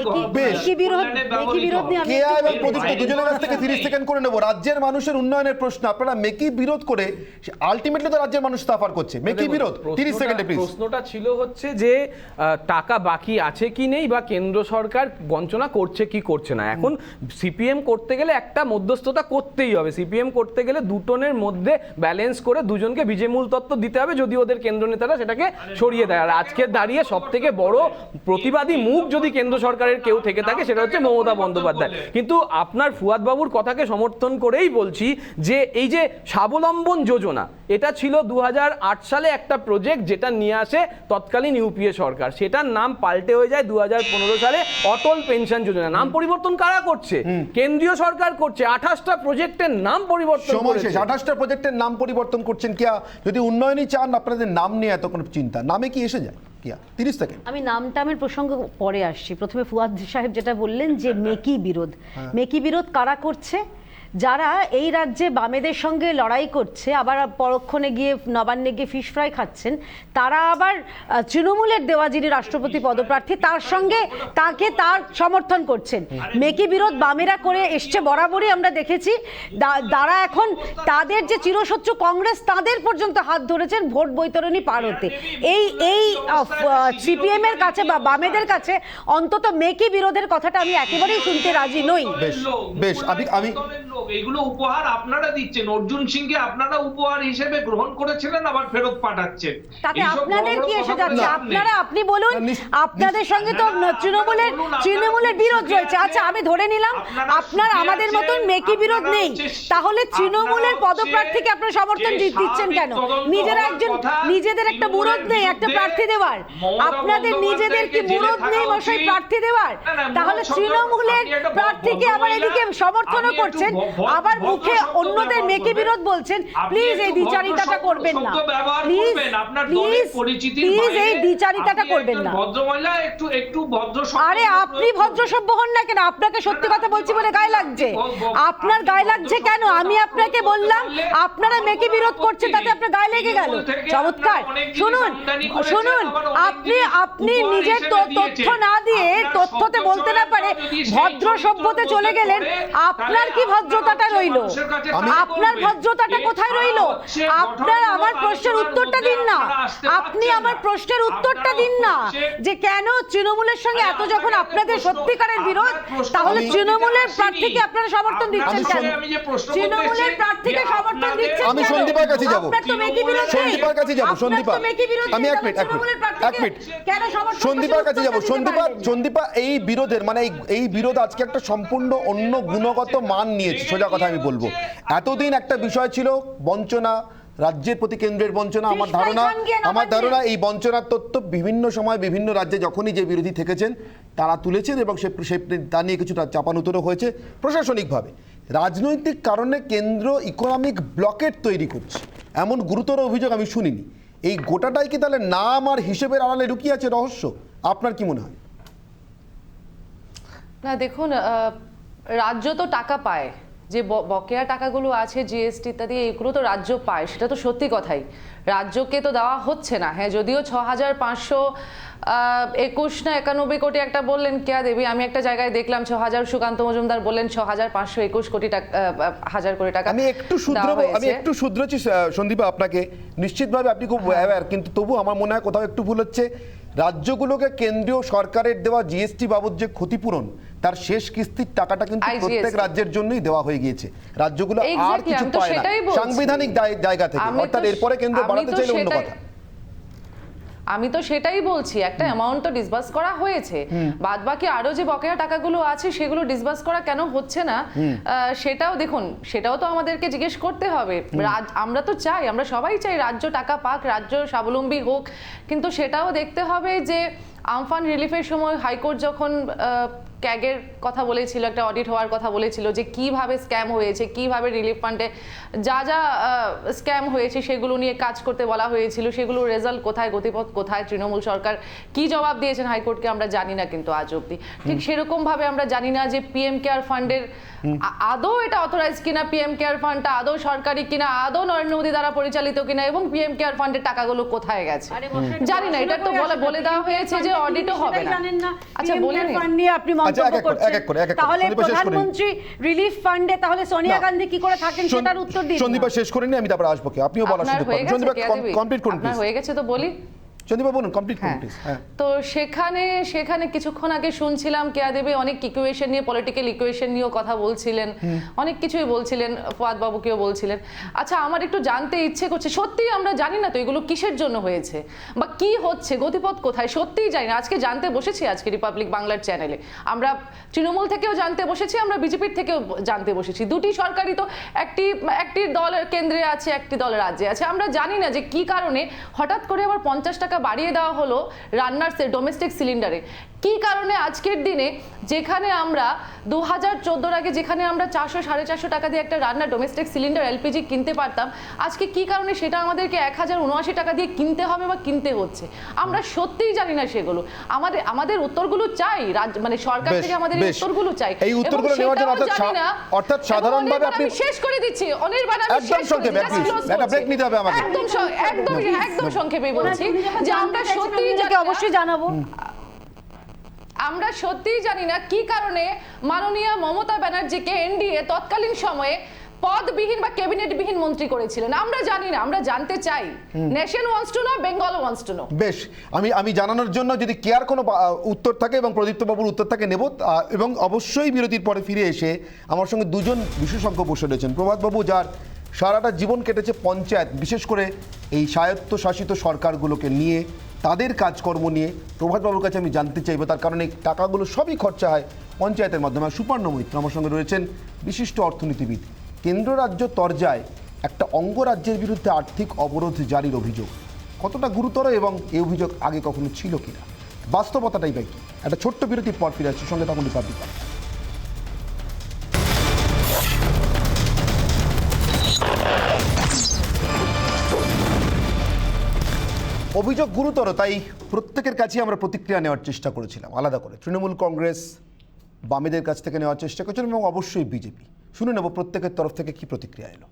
কেয়া এবং প্রদীপ্ত দুজনের কাছ থেকে 30 সেকেন্ড করে নেব। রাজ্যের মানুষের উন্নয়নের প্রশ্ন আপনারা মেকি বিরোধ করে আলটিমেটলি তো রাজ্যের মানুষ সাফার করছে, মেকি বিরোধ 30 সেকেন্ডে প্লিজ। প্রশ্নটা ছিল হচ্ছে যে টাকা বাকি আছে কি নেই বা কেন্দ্র সরকার বঞ্চনা করছে কি করছে না। এখন সিপিএম করতে গেলে একটা মধ্যস্থতা করতেই হবে, সিপিএম করতে গেলে দুটোনের মধ্যে ব্যালেন্স করে দুজনকে বিজেমূল তত্ত্ব দিতে হবে, যদি ওদের কেন্দ্র নেতারা সেটাকে সরিয়ে দেয়। আর আজকে দাঁড়িয়ে সব থেকে বড় প্রতিবাদ মুখ যদি কেন্দ্র সরকারের কেউ থেকে থাকে সেটা হচ্ছে মমতা বন্দ্যোপাধ্যায়। কিন্তু আপনার ফুয়াদ বাবুর কথাকে সমর্থন করেই বলছি যে এই যে স্বাবলম্বন যোজনা, এটা ছিল 2008 সালে একটা প্রজেক্ট যেটা নিয়ে আসে তৎকালীন ইউপিএ সরকার, সেটার নাম পাল্টে হয়ে যায় 2015 সালে অটল পেনশন যোজনা। নাম পরিবর্তন কারা করছে? কেন্দ্রীয় সরকার করছে। 28টা প্রজেক্টের নাম পরিবর্তন করেছে। 28টা প্রজেক্টের নাম পরিবর্তন করছেন কিয়া? যদি উন্নয়নই চান আপনাদের নাম নিয়ে এত কোনো চিন্তা, নামে কি এসে যায়? 30 সেকেন্ড। আমি নামটামের প্রসঙ্গ পরে আসছি, প্রথমে ফুয়াদ সাহেব যেটা বললেন যে মেকি বিরোধ, মেকি বিরোধ কারা করছে? যারা এই রাজ্যে বামেদের সঙ্গে লড়াই করছে, আবার পরক্ষণে গিয়ে নবান্নে গিয়ে ফিশ ফ্রাই খাচ্ছেন, তারা আবার তৃণমূলের দেওয়া যিনি রাষ্ট্রপতি পদপ্রার্থী তার সঙ্গে তার সমর্থন করছেন। মেকি বিরোধ বামেরা করে এসছে বরাবরই, আমরা দেখেছি। তারা এখন তাদের যে চিরশত্রু কংগ্রেস তাদের পর্যন্ত হাত ধরেছেন ভোট বৈতরণী পার হতে। এই সিপিএম এর কাছে বা বামেদের কাছে অন্তত মেকি বিরোধের কথাটা আমি একেবারেই শুনতে রাজি নই। বেশ, আমি এগুলো উপহার আপনারা দিচ্ছেন, অর্জুন সিংকে আপনারা উপহার হিসেবে গ্রহণ করেছিলেন আবার ফেরত পাঠাচ্ছেন। তাতে আপনাদের কি এসে যাচ্ছে? আপনি বলুন, আপনাদের সঙ্গে তো তৃণমূলের বিরোধ রয়েছে। আচ্ছা, আমি ধরে নিলাম আপনার আমাদের মতন মেকি বিরোধ নেই, তাহলে তৃণমূলের পদপ্রার্থীকে আপনারা সমর্থন দিচ্ছেন কেন? নিজেদের একটা মুরদ নেই একটা প্রার্থী দেওয়ার? আপনাদের নিজেদের কি মুরদ নেই মশাই প্রার্থী দেওয়ার? তাহলে তৃণমূলের প্রার্থীকে আবার এদিকে সমর্থনও করছেন, আবার মুখে অন্যদের মেকি বিরোধ বলছেন। প্লিজ এই দ্বিচারিতাটা করবেন না, প্লিজ এই দ্বিচারিতাটা করবেন না। আরে আপনি ভদ্রসভ্য হন না কেন? আপনাকে সত্যি কথা বলছি বলে গায়ে লাগছে। আপনার গায়ে লাগছে কেন? আমি আপনাকে বললাম আপনারা মেকি বিরোধ করছেন, তাতে আপনার গায়ে লেগে গেল। চমৎকার। শুনুন, আপনি নিজের তথ্য না দিয়ে, তথ্যতে বলতে না পারে ভদ্র সভ্যতে চলে গেলেন। আপনার কি ভদ্রতাটা রইল? আপনার ভদ্রতাটা কোথায় রইল? আপনার আমার প্রশ্নের উত্তরটা দিন না। আপনি আমার প্রশ্নের উত্তরটা দিন না, যে কেন তৃণমূলের সঙ্গে এত যখন আপনাদের সত্যিকারের বিরোধ, তাহলে তৃণমূলের প্রার্থীকে আপনারা সমর্থন দিচ্ছেন কেন? তৃণমূলের প্রার্থীকে সমর্থন দিচ্ছেন কেন? আমি সন্দীপার কাছে যাব। আপনার তো মেকি বিরোধ নেই। সন্দীপার কাছে যাব। সন্দীপা, আমি এক মিনিট কেন সমর্থন? সন্দীপার কাছে যাব। সন্দীপা, এই বিরোধের মানে এই বিরোধ আজকে একটা সম্পূর্ণ অন্য গুণগত মান নিয়েছে। সোজা কথা আমি বলবো, এতদিন একটা বিষয় ছিল বঞ্চনা, রাজ্যের প্রতি কেন্দ্রের বঞ্চনা। আমার ধারণা এই বঞ্চনার তথ্য বিভিন্ন সময় বিভিন্ন রাজ্যে যখনই যে বিরোধী থেকেছেন তারা তুলেছেন এবং তা নিয়ে কিছুটা চাপানুতরও হয়েছে প্রশাসনিকভাবে। রাজনৈতিক কারণে কেন্দ্র ইকোনমিক ব্লকেট তৈরি করছে, এমন গুরুতর অভিযোগ আমি শুনিনি। এই গোটাটাই কি তাহলে নাম আর হিসেবের আড়ালে লুকিয়ে আছে রহস্য? আপনার কি মনে হয়? না দেখুন, রাজ্য তো টাকা পায়, যে বকেয়া টাকাগুলো আছে জিএসটি ইত্যাদি, এগুলো তো রাজ্য পায়, সেটা তো সত্যি কথাই। রাজ্যকে তো দেওয়া হচ্ছে না। হ্যাঁ, যদিও 6521 না 91 কোটি একটা বললেন কেয়া দেবী, আমি একটা জায়গায় দেখলাম 6000, সুকান্ত মজুমদার বললেন 6521 কোটি টাকা, 1000 কোটি টাকা। আমি একটু শুধরাচ্ছি সন্দীপা আপনাকে, নিশ্চিতভাবে আপনি খুব অ্যাওয়্যার, কিন্তু তবু আমার মনে হয় কোথাও একটু ভুল হচ্ছে। রাজ্যগুলোকে কেন্দ্রীয় সরকারের দেওয়া জিএসটি বাবদ যে ক্ষতিপূরণ, তার শেষ কিস্তির টাকাটা কিন্তু প্রত্যেক রাজ্যের জন্যই দেওয়া হয়ে গিয়েছে। রাজ্যগুলো আর কিছু পায় না সাংবিধানিক জায়গা থেকে, অর্থাৎ এরপরে কেন্দ্র বাড়াতে চাইলে অন্য কথা। আমি তো সেটাই বলছি, একটা অ্যামাউন্ট তো ডিসবার্স করা হয়েছে, বাদ বাকি আরো যে বকেয়া টাকাগুলো আছে সেগুলো ডিসবার্স করা কেন হচ্ছে না সেটাও দেখুন, সেটাও তো আমাদেরকে জিজ্ঞেস করতে হবে। আমরা তো চাই, আমরা সবাই চাই রাজ্য টাকা পাক, রাজ্য স্বাবলম্বী হোক, কিন্তু সেটাও দেখতে হবে যে আমফান রিলিফের সময় হাইকোর্ট যখন ক্যাগের কথা বলেছিল, একটা অডিট হওয়ার কথা বলেছিল যে কিভাবে স্ক্যাম হয়েছে, কিভাবে রিলিফ ফান্ডে যা যা স্ক্যাম হয়েছে সেগুলো নিয়ে কাজ করতে বলা হয়েছিল, সেগুলোর রেজাল্ট কোথায়, গতিপথ কোথায়, তৃণমূল সরকার কি জবাব দিয়েছেন হাইকোর্টকে আমরা জানি না কিন্তু আজ অব্দি। ঠিক সেরকম ভাবে আমরা জানি না যে পিএম কেয়ার ফান্ডের আদৌ এটা অথরাইজ কিনা, পিএম কেয়ার ফান্ডটা আদৌ সরকারি কিনা, আদৌ নরেন্দ্র মোদী দ্বারা পরিচালিত কিনা, এবং পিএম কেয়ার ফান্ডের টাকাগুলো কোথায় গেছে জানি না। এটা তো বলে দেওয়া হয়েছে যে অডিটও হবে না। আচ্ছা বলে আপনি মন্তব্য করছেন, তাহলে প্রধানমন্ত্রী রিলিফ ফান্ডে তাহলে সোনিয়া গান্ধী কি করে থাকেন সেটার উত্তর দিন। সন্দীপা শেষ করে নিয়ে আমি তারপর আসবো, কি আপনিও বলার সুযোগ পাবেন। সন্দীপা কমপ্লিট করুন আপনার হয়ে গেছে তো বলি। সন্দীপা বলুন, কমপ্লিট করুন প্লিজ। হ্যাঁ, তো সেখানে কিছুক্ষণ আগে শুনছিলাম কেয়া দেবী অনেক ইকুয়েশন নিয়ে, পলিটিক্যাল ইকুয়েশন নিয়েও কথা বলছিলেন, অনেক কিছুই বলছিলেন, ফুয়াদ বাবুকেও বলছিলেন। আচ্ছা আমার একটু জানতে ইচ্ছে করছে, সত্যিই আমরা জানি না তো এগুলো কিসের জন্য হয়েছে বা কি হচ্ছে, গতিপথ কোথায়, সত্যিই জানি না। আজকে জানতে বসেছি, আজকে রিপাবলিক বাংলার চ্যানেলে আমরা তৃণমূল থেকেও জানতে বসেছি, আমরা বিজেপির থেকেও জানতে বসেছি। দুটি সরকারই তো, একটি দল কেন্দ্রে আছে, একটি দল রাজ্যে আছে। আমরা জানি না যে কি কারণে হঠাৎ করে আবার 50 টাকা বাড়িয়ে দেওয়া হলো রান্নার ডোমেস্টিক সিলিন্ডারে। কি কারণে আজকের দিনে যেখানে আমরা 2014 আগে যেখানে আমরা 400-450 টাকা দিয়ে একটা রান্নার ডোমেস্টিক সিলিন্ডার এলপিজি কিনতে পারতাম, আজকে কি কারণে সেটা আমাদেরকে 1079 টাকা দিয়ে কিনতে হবে বা কিনতে হচ্ছে, আমরা সত্যিই জানি না সেগুলো। আমাদের উত্তরগুলো চাই, মানে সরকার থেকে আমাদের উত্তরগুলো চাই। এই উত্তরগুলো নেওয়ার জন্য অর্থাৎ সাধারণভাবে আপনি শেষ করে দিচ্ছি অনির্বাণ, আমি শেষ করে দিচ্ছি, একটা ব্রেক নিতে হবে আমাকে। একদম সংক্ষেপে বলছি যে আমরা সত্যিই অবশ্যই জানাবো, আমরা সত্যিই জানি না কি কারণে মাননীয় মমতা ব্যানার্জিকে এনডিএ তৎকালীন সময়ে পদবিহীন বা ক্যাবিনেটবিহীন মন্ত্রী করেছিলেন। আমরা জানি না, আমরা জানতে চাই। Nation wants to know, Bengal wants to know. বেশ, আমি জানানোর জন্য যদি কেয়ার কোনো উত্তর থাকে এবং প্রদীপ্ত বাবুর উত্তর থাকে নেব, এবং অবশ্যই বিরতির পরে ফিরে এসে আমার সঙ্গে দুজন বিশেষজ্ঞ বসে রয়েছেন। প্রভাত বাবু, যার সারাটা জীবন কেটেছে পঞ্চায়েত, বিশেষ করে এই স্বায়ত্তশাসিত সরকারগুলোকে নিয়ে, তাদের কাজকর্ম নিয়ে প্রভাতবাবুর কাছে আমি জানতে চাইবো, তার কারণে এই টাকাগুলো সবই খরচা হয় পঞ্চায়েতের মাধ্যমে। সুপর্ণ মৈত্র আমার সঙ্গে রয়েছেন, বিশিষ্ট অর্থনীতিবিদ। কেন্দ্র রাজ্য তরজায় একটা অঙ্গরাজ্যের বিরুদ্ধে আর্থিক অবরোধ জারির অভিযোগ কতটা গুরুতর এবং এই অভিযোগ আগে কখনো ছিল কিনা, বাস্তবতাটাই বা কি? একটা ছোট্ট বিরতির পর ফিরে আসছি, সঙ্গে তখন রিপাবলিক। অভিযোগ গুরুতর, তাই প্রত্যেকের কাছে আমরা প্রতিক্রিয়া নেওয়ার চেষ্টা করেছিলাম আলাদা করে। তৃণমূল কংগ্রেস, বামেদের কাছ থেকে নেওয়ার চেষ্টা করেছিলাম, এবং অবশ্যই বিজেপি। শুনে নেব প্রত্যেকের তরফ থেকে কি প্রতিক্রিয়া এলো।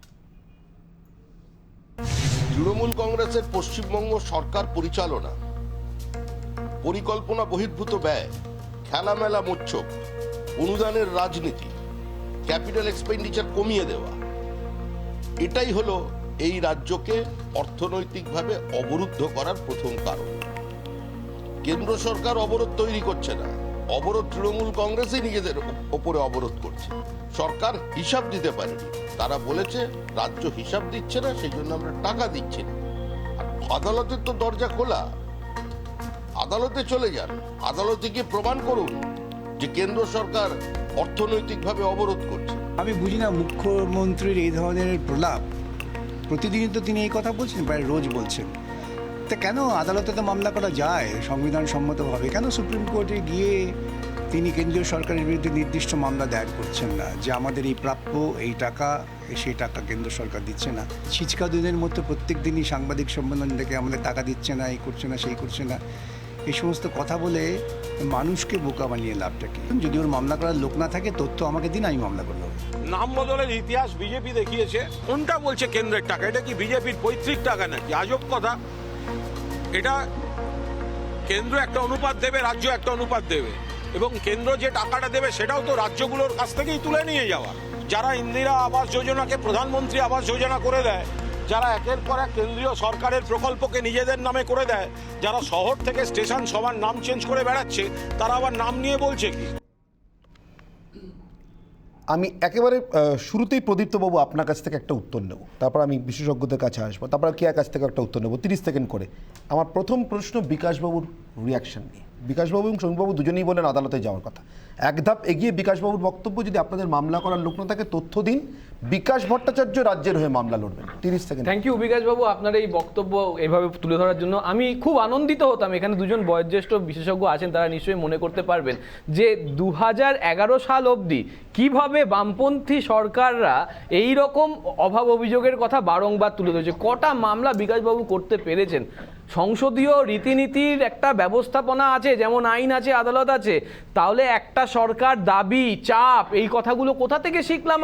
তৃণমূল কংগ্রেসের পশ্চিমবঙ্গ সরকার পরিচালনা, পরিকল্পনা বহির্ভূত ব্যয়, খেলামেলা মোচ্ছক, অনুদানের রাজনীতি, ক্যাপিটাল এক্সপেন্ডিচার কমিয়ে দেওয়া, এটাই হলো এই রাজ্যকে অর্থনৈতিকভাবে অবরুদ্ধ করার প্রথম কারণ। কেন্দ্র সরকার অবরোধ তৈরি করছে না, অবরোধ তৃণমূল কংগ্রেসই নিজেদের ওপরে অবরোধ করছে। সরকার হিসাব দিতে পারেনি, তারা বলেছে রাজ্য হিসাব দিচ্ছে না, সেই জন্য আমরা টাকা দিচ্ছি না। আর আদালতের তো দরজা খোলা, আদালতে চলে যান, আদালতে গিয়ে প্রমাণ করুন যে কেন্দ্র সরকার অর্থনৈতিকভাবে অবরোধ করছে। আমি বুঝি না মুখ্যমন্ত্রীর এই ধরনের প্রলাপ, প্রতিদিনই তো তিনি এই কথা বলছেন, প্রায় রোজ বলছেন। তা কেন আদালতে তো মামলা করা যায় সংবিধান সম্মতভাবে, কেন সুপ্রিম কোর্টে গিয়ে তিনি কেন্দ্রীয় সরকারের বিরুদ্ধে নির্দিষ্ট মামলা দায়ের করছেন না যে আমাদের এই প্রাপ্য, এই টাকা, সেই টাকা কেন্দ্র সরকার দিচ্ছে না? ছিচকা দিনের মতো প্রত্যেক দিনই সাংবাদিক সম্মেলন থেকে আমাদের টাকা দিচ্ছে না, এই করছে না, সেই করছে না, এই সমস্ত কথা বলে মানুষকে বোকা বানিয়ে লাভটা কি? যদি ওর মামলা করার লোক না থাকে, তথ্য আমাকে দিন, আমি মামলা করবো। নাম বদলের ইতিহাস বিজেপি দেখিয়েছে। কোনটা বলছে কেন্দ্রের টাকা? এটা কি বিজেপির পৈতৃক টাকা নাকি? আজব কথা। এটা কেন্দ্র একটা অনুপাত দেবে, রাজ্য একটা অনুপাত দেবে, এবং কেন্দ্র যে টাকাটা দেবে সেটাও তো রাজ্যগুলোর কাছ থেকেই তুলে নিয়ে যাওয়া। যারা ইন্দিরা আবাস যোজনাকে প্রধানমন্ত্রী আবাস যোজনা করে দেয়, যারা একের পর এক কেন্দ্রীয় সরকারের প্রকল্পকে নিজেদের নামে করে দেয়, যারা শহর থেকে স্টেশন সবার নাম চেঞ্জ করে বেড়াচ্ছে, তারা আবার নাম নিয়ে বলছে কি? আমি একেবারে শুরুতেই প্রদীপ্তবাবু আপনার কাছ থেকে একটা উত্তর নেব, তারপর আমি বিশেষজ্ঞদের কাছে আসবো, তারপর কেয়ার কাছ থেকে একটা উত্তর নেব 30 সেকেন্ড করে। আমার প্রথম প্রশ্ন বিকাশবাবুর রিয়াকশন নিয়ে। বিকাশবাবু এবং সমীপবাবু দুজনেই বলেন আদালতে যাওয়ার কথা। এক ধাপ এগিয়ে বিকাশবাবুর বক্তব্য, যদি আপনাদের মামলা করার লোক না থাকে তথ্য দিন, বিকাশ ভট্টাচার্য রাজ্যের হয়ে মামলা লড়বেন। 30 সেকেন্ড। থ্যাংক ইউ বিকাশবাবু আপনার এই বক্তব্য এভাবে তুলে ধরার জন্য। আমি খুব আনন্দিত হতাম, এখানে দুজন বয়োজ্যেষ্ঠ বিশেষজ্ঞ আছেন, তারা নিশ্চয়ই মনে করতে পারবেন যে 2011 সাল অবধি কিভাবে বামপন্থী সরকাররা এই রকম অভাব অভিযোগের কথা বারংবার তুলে ধরেছে। কটা মামলা বিকাশবাবু করতে পেরেছেন। সংসদীয় রীতিনীতির একটা ব্যবস্থাপনা আছে, যেমন আইন আছে, আদালত আছে, তাহলে একটা সরকার দাবি চাপ এই কথাগুলো কোথা থেকে শিখলাম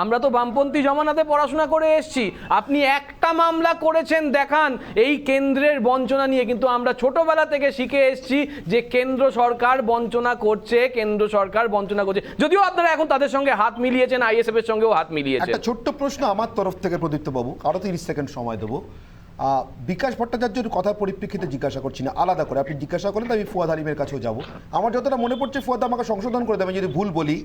আমরা তো বামপন্থী জমানাতে পড়াশোনা করে এসেছি। আপনি একটা মামলা করেছেন দেখান এই কেন্দ্রের বঞ্চনা নিয়ে, কিন্তু আমরা ছোটবেলা থেকে শিখে এসেছি যে কেন্দ্র সরকার বঞ্চনা করছে, কেন্দ্র সরকার বঞ্চনা করছে, যদিও আপনারা এখন তাদের সঙ্গে হাত মিলিয়েছেন, আইএসএফ এর সঙ্গেও হাত মিলিয়েছেন। একটা ছোট্ট প্রশ্ন আমার তরফ থেকে প্রদীপ্তবাবু, আরও 30 সেকেন্ড সময় দেবো। বিকাশ ভট্টাচার্যের কথার পরিপ্রেক্ষিতে জিজ্ঞাসা করছি না, আলাদা করে আপনি জিজ্ঞাসা করেন, আমি ফুয়াদ হালিমের কাছেও যাব। আমার যতটা মনে পড়ছে, ফুয়াদ আমাকে সংশোধন করে দেবেন যদি ভুল বলি,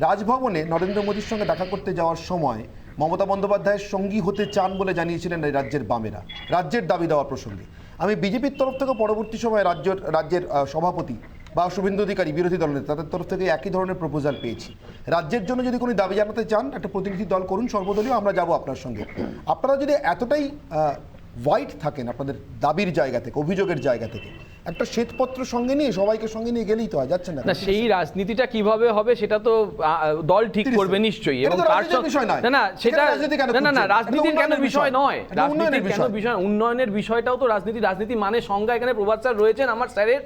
রাজভবনে নরেন্দ্র মোদীর সঙ্গে দেখা করতে যাওয়ার সময় মমতা বন্দ্যোপাধ্যায়ের সঙ্গী হতে চান বলে জানিয়েছিলেন এই রাজ্যের বামেরা, রাজ্যের দাবি দেওয়ার প্রসঙ্গে। আমি বিজেপির তরফ থেকে পরবর্তী সময়ে রাজ্যের সভাপতি বা শুভেন্দু অধিকারী বিরোধী দলের তাদের তরফ থেকে একই ধরনের প্রপোজাল পেয়েছি। রাজ্যের জন্য যদি কোনো দাবি জানাতে চান, একটা প্রতিনিধি দল করুন সর্বদলীয়, আমরা যাব আপনার সঙ্গে। আপনারা যদি এতটাই হোয়াইট থাকেন আপনাদের দাবির জায়গা থেকে, অভিযোগের জায়গা থেকে, একটা শ্বেতপত্র সঙ্গে নিয়ে সবাইকে সঙ্গে নিয়ে গেলেই তো যাচ্ছে না। না, সেই রাজনীতিটা কিভাবে হবে সেটা তো দল ঠিক করবে নিশ্চয়ই। এবং না সেটা না রাজনীতির কেন বিষয় নয়, রাজনীতির কেন বিষয়, উন্নয়নের বিষয়টাও তো রাজনীতি মানে সংজ্ঞা। এখানে প্রভাত স্যার রয়েছেন, আমার স্যারের,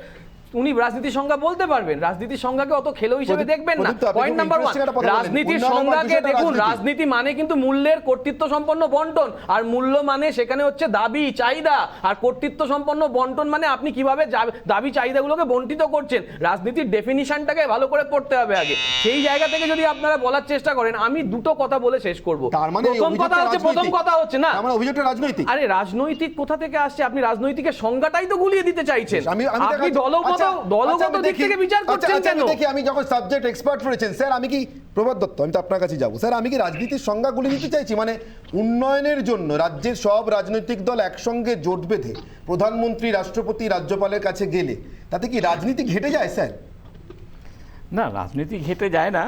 উনি রাজনীতির সংজ্ঞা বলতে পারবেন। রাজনীতির সংজ্ঞাকে অত খেলো হিসেবে দেখবেন না। পয়েন্ট নাম্বার 1, রাজনীতির সংজ্ঞাকে দেখুন। রাজনীতি মানে কিন্তু মূল্যের কর্তৃত্ব সম্পন্ন বন্টন, আর মূল্য মানে সেখানে হচ্ছে দাবি চাহিদা, আর কর্তৃত্ব সম্পন্ন বন্টন মানে আপনি কিভাবে দাবি চাহিদাগুলোকে বন্টিত করছেন। রাজনীতির ডেফিনিশনটাকে ভালো করে পড়তে হবে আগে। সেই জায়গা থেকে যদি আপনারা বলার চেষ্টা করেন, আমি দুটো কথা বলে শেষ করব। প্রথম কথা হচ্ছে না, রাজনৈতিক, আরে রাজনৈতিক কোথা থেকে আসছে? আপনি রাজনৈতিকের সংজ্ঞাটাই তো গুলিয়ে দিতে চাইছেন। আপনি দলগত দিক থেকে বিচার করছেন কেন? দেখি আমি যখন সাবজেক্ট এক্সপার্ট রয়েছেন স্যার, আমি কি প্রভাত দত্ত, আমি তো আপনার কাছে যাবো স্যার, আমি কি রাজনীতির সংজ্ঞাগুলি দিতে চাইছি? মানে উন্নয়নের জন্য রাজ্যের সব রাজনৈতিক দল একসঙ্গে জোট বেঁধে প্রধানমন্ত্রী, রাষ্ট্রপতি, রাজ্যপালের কাছে গেলে তাতে কি রাজনীতি ঘেটে যায় স্যার? না, রাজনীতি ঘেটে যায় না।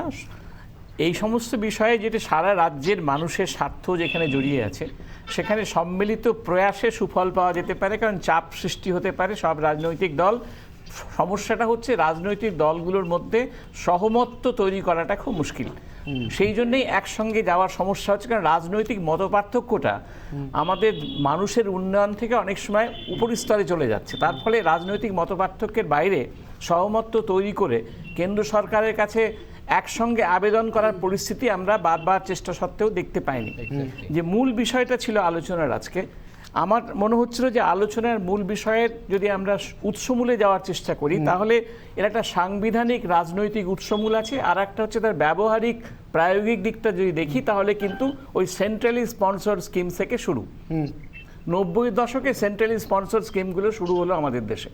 এই সমস্ত বিষয়ে যেটা সারা রাজ্যের মানুষের স্বার্থ যেখানে জড়িয়ে আছে, সেখানে সম্মিলিত প্রয়াসে সুফল পাওয়া যেতে পারে, কারণ চাপ সৃষ্টি হতে পারে সব রাজনৈতিক দল। সমস্যাটা হচ্ছে রাজনৈতিক দলগুলোর মধ্যে সহমত তৈরি করাটা খুব মুশকিল। সেই জন্যই একসঙ্গে যাওয়ার সমস্যা হচ্ছে, কারণ রাজনৈতিক মতপার্থক্যটা আমাদের মানুষের উন্নয়ন থেকে অনেক সময় উপরিস্তরে চলে যাচ্ছে। তার ফলে রাজনৈতিক মতপার্থক্যের বাইরে সহমত তৈরি করে কেন্দ্র সরকারের কাছে একসঙ্গে আবেদন করার পরিস্থিতি আমরা বারবার চেষ্টা সত্ত্বেও দেখতে পাইনি। যে মূল বিষয়টা ছিল আলোচনার, আজকে আমার মনে হচ্ছিল যে আলোচনার মূল বিষয়ের যদি আমরা উৎসমূলে যাওয়ার চেষ্টা করি, তাহলে এর একটা সাংবিধানিক রাজনৈতিক উৎসমূল আছে, আর একটা হচ্ছে তার ব্যবহারিক প্রায়োগিক দিকটা যদি দেখি, তাহলে কিন্তু ওই সেন্ট্রালি স্পন্সর স্কিম থেকে শুরু। 90 দশকে সেন্ট্রালি স্পন্সর স্কিমগুলো শুরু হলো আমাদের দেশে,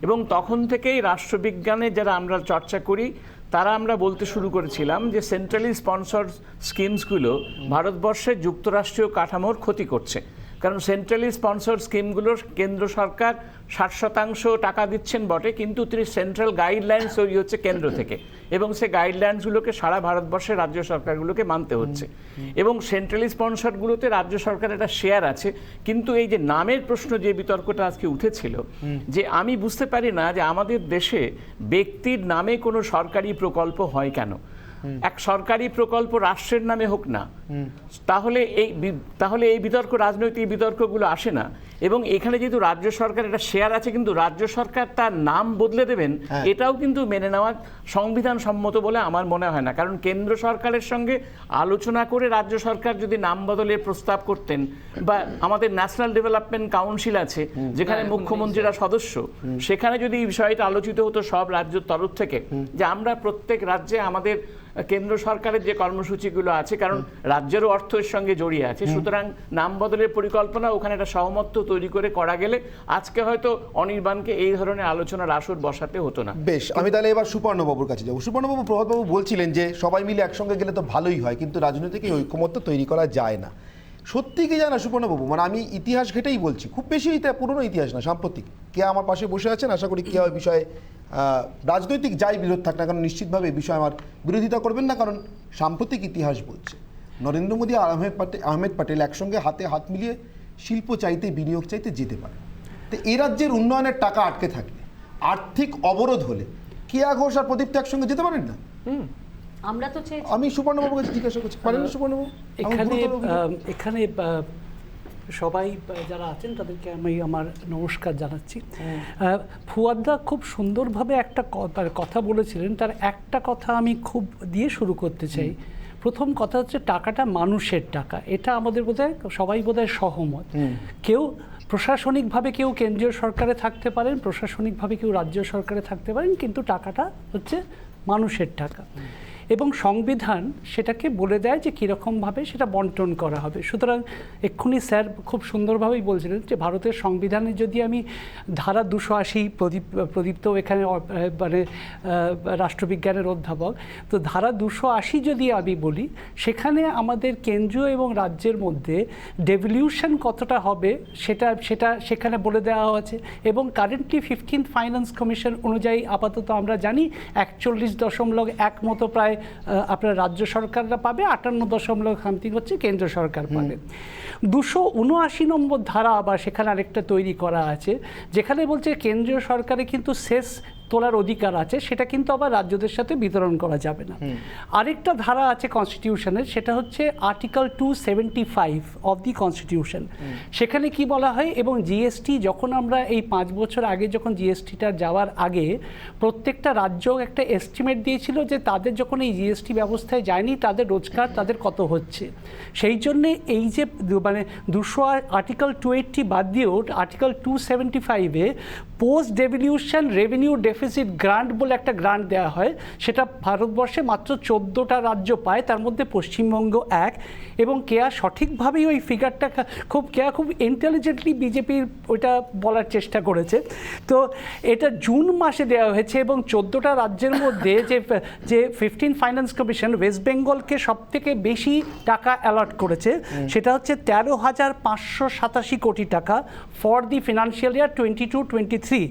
এবং তখন থেকেই রাষ্ট্রবিজ্ঞানে যারা আমরা চর্চা করি তারা আমরা বলতে শুরু করেছিলাম যে সেন্ট্রালি স্পন্সর স্কিমসগুলো ভারতবর্ষের যুক্তরাষ্ট্রীয় কাঠামোর ক্ষতি করছে। কারণ সেন্ট্রালি স্পন্সর স্কিমগুলোর কেন্দ্র সরকার 60% টাকা দিচ্ছেন বটে, কিন্তু তিনি সেন্ট্রাল গাইডলাইন্স তৈরি হচ্ছে কেন্দ্র থেকে, এবং সেই গাইডলাইন্সগুলোকে সারা ভারতবর্ষের রাজ্য সরকারগুলোকে মানতে হচ্ছে। এবং সেন্ট্রালি স্পন্সরগুলোতে রাজ্য সরকারের একটা শেয়ার আছে। কিন্তু এই যে নামের প্রশ্ন, যে বিতর্কটা আজকে উঠেছিল, যে আমি বুঝতে পারি না যে আমাদের দেশে ব্যক্তির নামে কোনো সরকারি প্রকল্প হয় কেন। এক সরকারি প্রকল্প রাষ্ট্রের নামে হোক না, তাহলে এই বিতর্ক, রাজনৈতিক বিতর্কগুলো আসে না। এবং এখানে যেহেতু রাজ্য সরকার একটা শেয়ার আছে, কিন্তু রাজ্য সরকার তার নাম বদলে দেবেন, এটাও কিন্তু মেনে নেওয়া সংবিধান সম্মত বলে আমার মনে হয় না। কারণ কেন্দ্র সরকারের সঙ্গে আলোচনা করে রাজ্য সরকার যদি নাম বদলের প্রস্তাব করতেন, বা আমাদের ন্যাশনাল ডেভেলপমেন্ট কাউন্সিল আছে যেখানে মুখ্যমন্ত্রীরা সদস্য, সেখানে যদি এই বিষয়টা আলোচিত হতো সব রাজ্যের তরফ থেকে, যে আমরা প্রত্যেক রাজ্যে আমাদের কেন্দ্র সরকারের যে কর্মসূচিগুলো আছে, কারণ রাজ্যেরও অর্থ এর সঙ্গে জড়িয়ে আছে, সুতরাং নাম বদলের পরিকল্পনা ওখানে একটা সহমত তৈরি করে করা গেলে আজকে হয়তো অনির্বাণকে এই ধরনের আলোচনার আসর বসাতে হতো না। বেশ, আমি তাহলে এবার সুপর্ণবাবুর কাছে যাবো। সুপর্ণবাবু, প্রভাতবাবু বলছিলেন যে সবাই মিলে একসঙ্গে গেলে তো ভালোই হয়, কিন্তু রাজনৈতিক এই ঐকমত্য তৈরি করা যায় না। সত্যি কি জানা সুপর্ণবাবু, মানে আমি ইতিহাস ঘেটেই বলছি, খুব বেশি পুরনো ইতিহাস না, সাম্প্রতিক। কে আমার পাশে বসে আছেন, আশা করি কে ওই বিষয়ে রাজনৈতিক যাই বিরোধ থাক না, কারণ নিশ্চিতভাবে এই বিষয়ে আমার বিরোধিতা করবেন না, কারণ সাম্প্রতিক ইতিহাস বলছে নরেন্দ্র মোদী আর আহমেদ প্যাটেল একসঙ্গে হাতে হাত মিলিয়ে শিল্প চাইতে, বিনিয়োগ চাইতে যেতে পারে। তো এই রাজ্যের উন্নয়নের টাকা আটকে থাকলে, আর্থিক অবরোধ হলে কেয়া ঘোষ আর প্রদীপ্ত একসঙ্গে যেতে পারেন না? আমরা তো চাই। আমি সুপর্ণবাবুর কাছে জিজ্ঞাসা করছি, পারেন না সুপর্ণবাবু? এখানে সবাই যারা আছেন তাদেরকে আমি আমার নমস্কার জানাচ্ছি। ফুয়াদদা খুব সুন্দরভাবে একটা কথা বলেছিলেন, তার একটা কথা আমি খুব দিয়ে শুরু করতে চাই। প্রথম কথা হচ্ছে টাকাটা মানুষের টাকা, এটা আমাদের বোধহয় সবাই বোধহয় সহমত। কেউ প্রশাসনিকভাবে কেউ কেন্দ্রীয় সরকারে থাকতে পারেন, প্রশাসনিকভাবে কেউ রাজ্য সরকারে থাকতে পারেন, কিন্তু টাকাটা হচ্ছে মানুষের টাকা এবং সংবিধান সেটাকে বলে দেয় যে কীরকমভাবে সেটা বন্টন করা হবে। সুতরাং এক্ষুনি স্যার খুব সুন্দরভাবেই বলছিলেন যে ভারতের সংবিধানে যদি আমি ধারা 280, প্রদীপ্ত এখানে মানে রাষ্ট্রবিজ্ঞানের অধ্যাপক, তো ধারা 280 যদি আমি বলি, সেখানে আমাদের কেন্দ্রীয় এবং রাজ্যের মধ্যে ডেভলিউশন কতটা হবে সেটা সেখানে বলে দেওয়া আছে। এবং কারেন্টলি 15th ফাইন্যান্স কমিশন অনুযায়ী আপাতত আমরা জানি 41.1 মতো প্রায় আপনার রাজ্য সরকাররা পাবে, 58 সামথিং হচ্ছে কেন্দ্র সরকার পাবে। 279 নম্বর ধারা আবার সেখানে আরেকটা তৈরি করা আছে, যেখানে বলছে কেন্দ্রীয় সরকারে কিন্তু শেষ তোলার অধিকার আছে, সেটা কিন্তু আবার রাজ্যদের সাথে বিতরণ করা যাবে না। আরেকটা ধারা আছে কনস্টিটিউশনের, সেটা হচ্ছে আর্টিকেল 275 অফ দি কনস্টিটিউশন। সেখানে কি বলা হয়, এবং জিএসটি যখন আমরা এই 5 বছর আগে যখন জিএসটিটা যাওয়ার আগে প্রত্যেকটা রাজ্য একটা এস্টিমেট দিয়েছিল যে তাদের যখন এই জিএসটি ব্যবস্থায় যায়নি তাদের রোজগার তাদের কত হচ্ছে। সেই জন্যে এই যে মানে আর্টিকেল 280 বাদ দিয়েও আর্টিকেল 275-এ post devolution revenue deficit grant বলে একটা গ্রান্ট দেওয়া হয়, সেটা ভারতবর্ষে মাত্র 14টা রাজ্য পায়, তার মধ্যে পশ্চিমবঙ্গ এক। এবং কেয়া সঠিকভাবেই ওই ফিগারটা খুব ইন্টেলিজেন্টলি বিজেপির ওইটা বলার চেষ্টা করেছে। তো এটা জুন মাসে দেওয়া হয়েছে এবং 14টা রাজ্যের মধ্যে যে 15 ফাইন্যান্স কমিশন ওয়েস্ট বেঙ্গলকে সব থেকে বেশি টাকা অ্যালট করেছে, সেটা হচ্ছে 13,587 কোটি টাকা for the financial year 22-23।